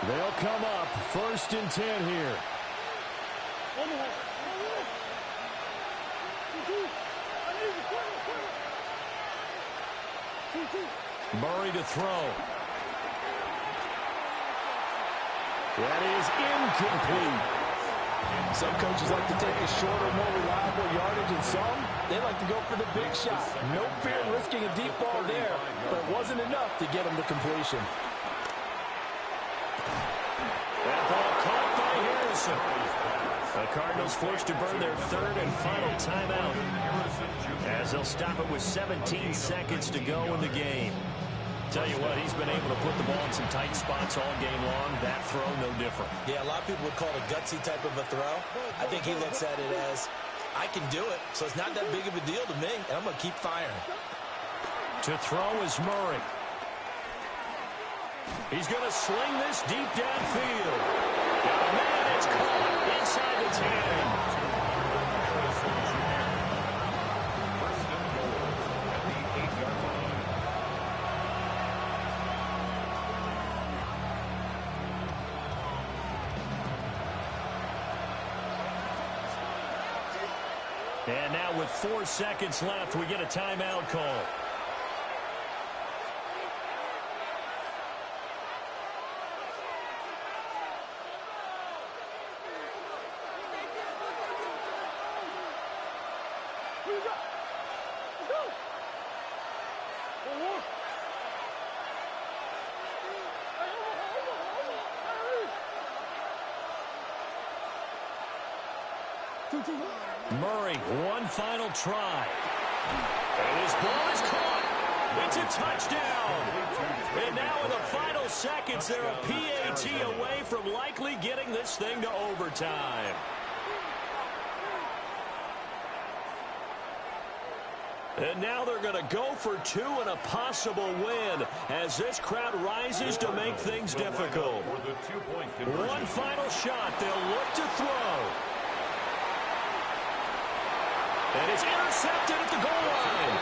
They'll come up 1st and 10 here. Murray to throw. That is incomplete. Some coaches like to take a shorter, more reliable yardage, and some, they like to go for the big shot. No fear in risking a deep ball there, but it wasn't enough to get him to completion. That ball caught by Harrison. The Cardinals forced to burn their 3rd and final timeout, as they'll stop it with 17 seconds to go in the game. Tell you what, he's been able to put the ball in some tight spots all game long. That throw, no different. Yeah, a lot of people would call it a gutsy type of a throw. I think he looks at it as, I can do it, so it's not that big of a deal to me, and I'm going to keep firing. To throw is Murray. He's going to sling this deep downfield. Man, it's caught inside the 10. And now with 4 seconds left, we get a timeout call. Murray, one final try. And his ball is caught. It's a touchdown. And now in the final seconds, they're a PAT away from likely getting this thing to overtime. And now they're going to go for 2 and a possible win as this crowd rises to make things difficult. One final shot. They'll look to throw. And it's intercepted at the goal line.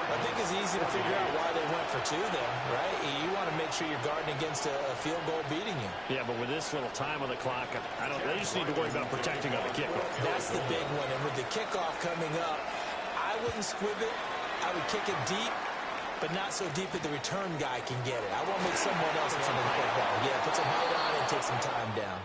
I think it's easy to figure out why they went for 2 there, right? You want to make sure you're guarding against a field goal beating you. Yeah, but with this little time on the clock, they just need to worry about protecting on the kickoff. That's the big one. And with the kickoff coming up, I wouldn't squib it. I would kick it deep, but not so deep that the return guy can get it. I want to make someone else handle the football. Yeah, put some height on and take some time down.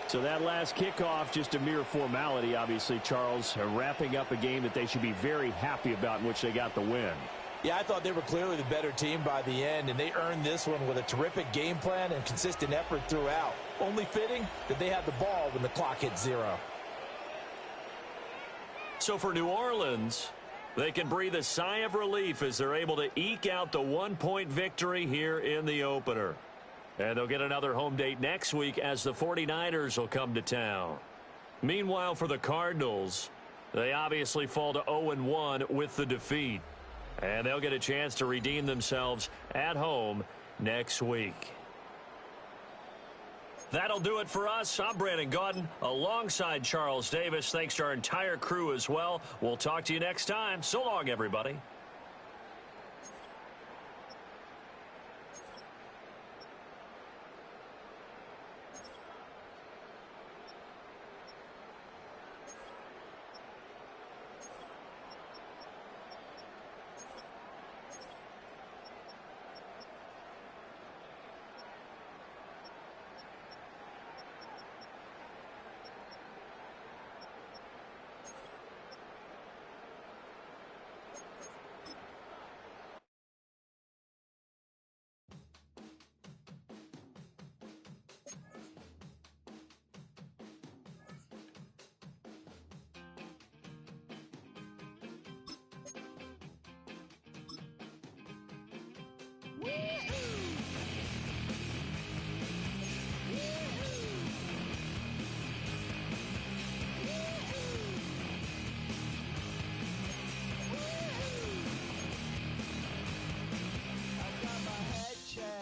So that last kickoff, just a mere formality, obviously, Charles, wrapping up a game that they should be very happy about in which they got the win. Yeah, I thought they were clearly the better team by the end, and they earned this one with a terrific game plan and consistent effort throughout. Only fitting that they had the ball when the clock hit 0. So for New Orleans, they can breathe a sigh of relief as they're able to eke out the 1-point victory here in the opener. And they'll get another home date next week as the 49ers will come to town. Meanwhile, for the Cardinals, they obviously fall to 0-1 with the defeat. And they'll get a chance to redeem themselves at home next week. That'll do it for us. I'm Brandon Gaudin alongside Charles Davis. Thanks to our entire crew as well. We'll talk to you next time. So long, everybody.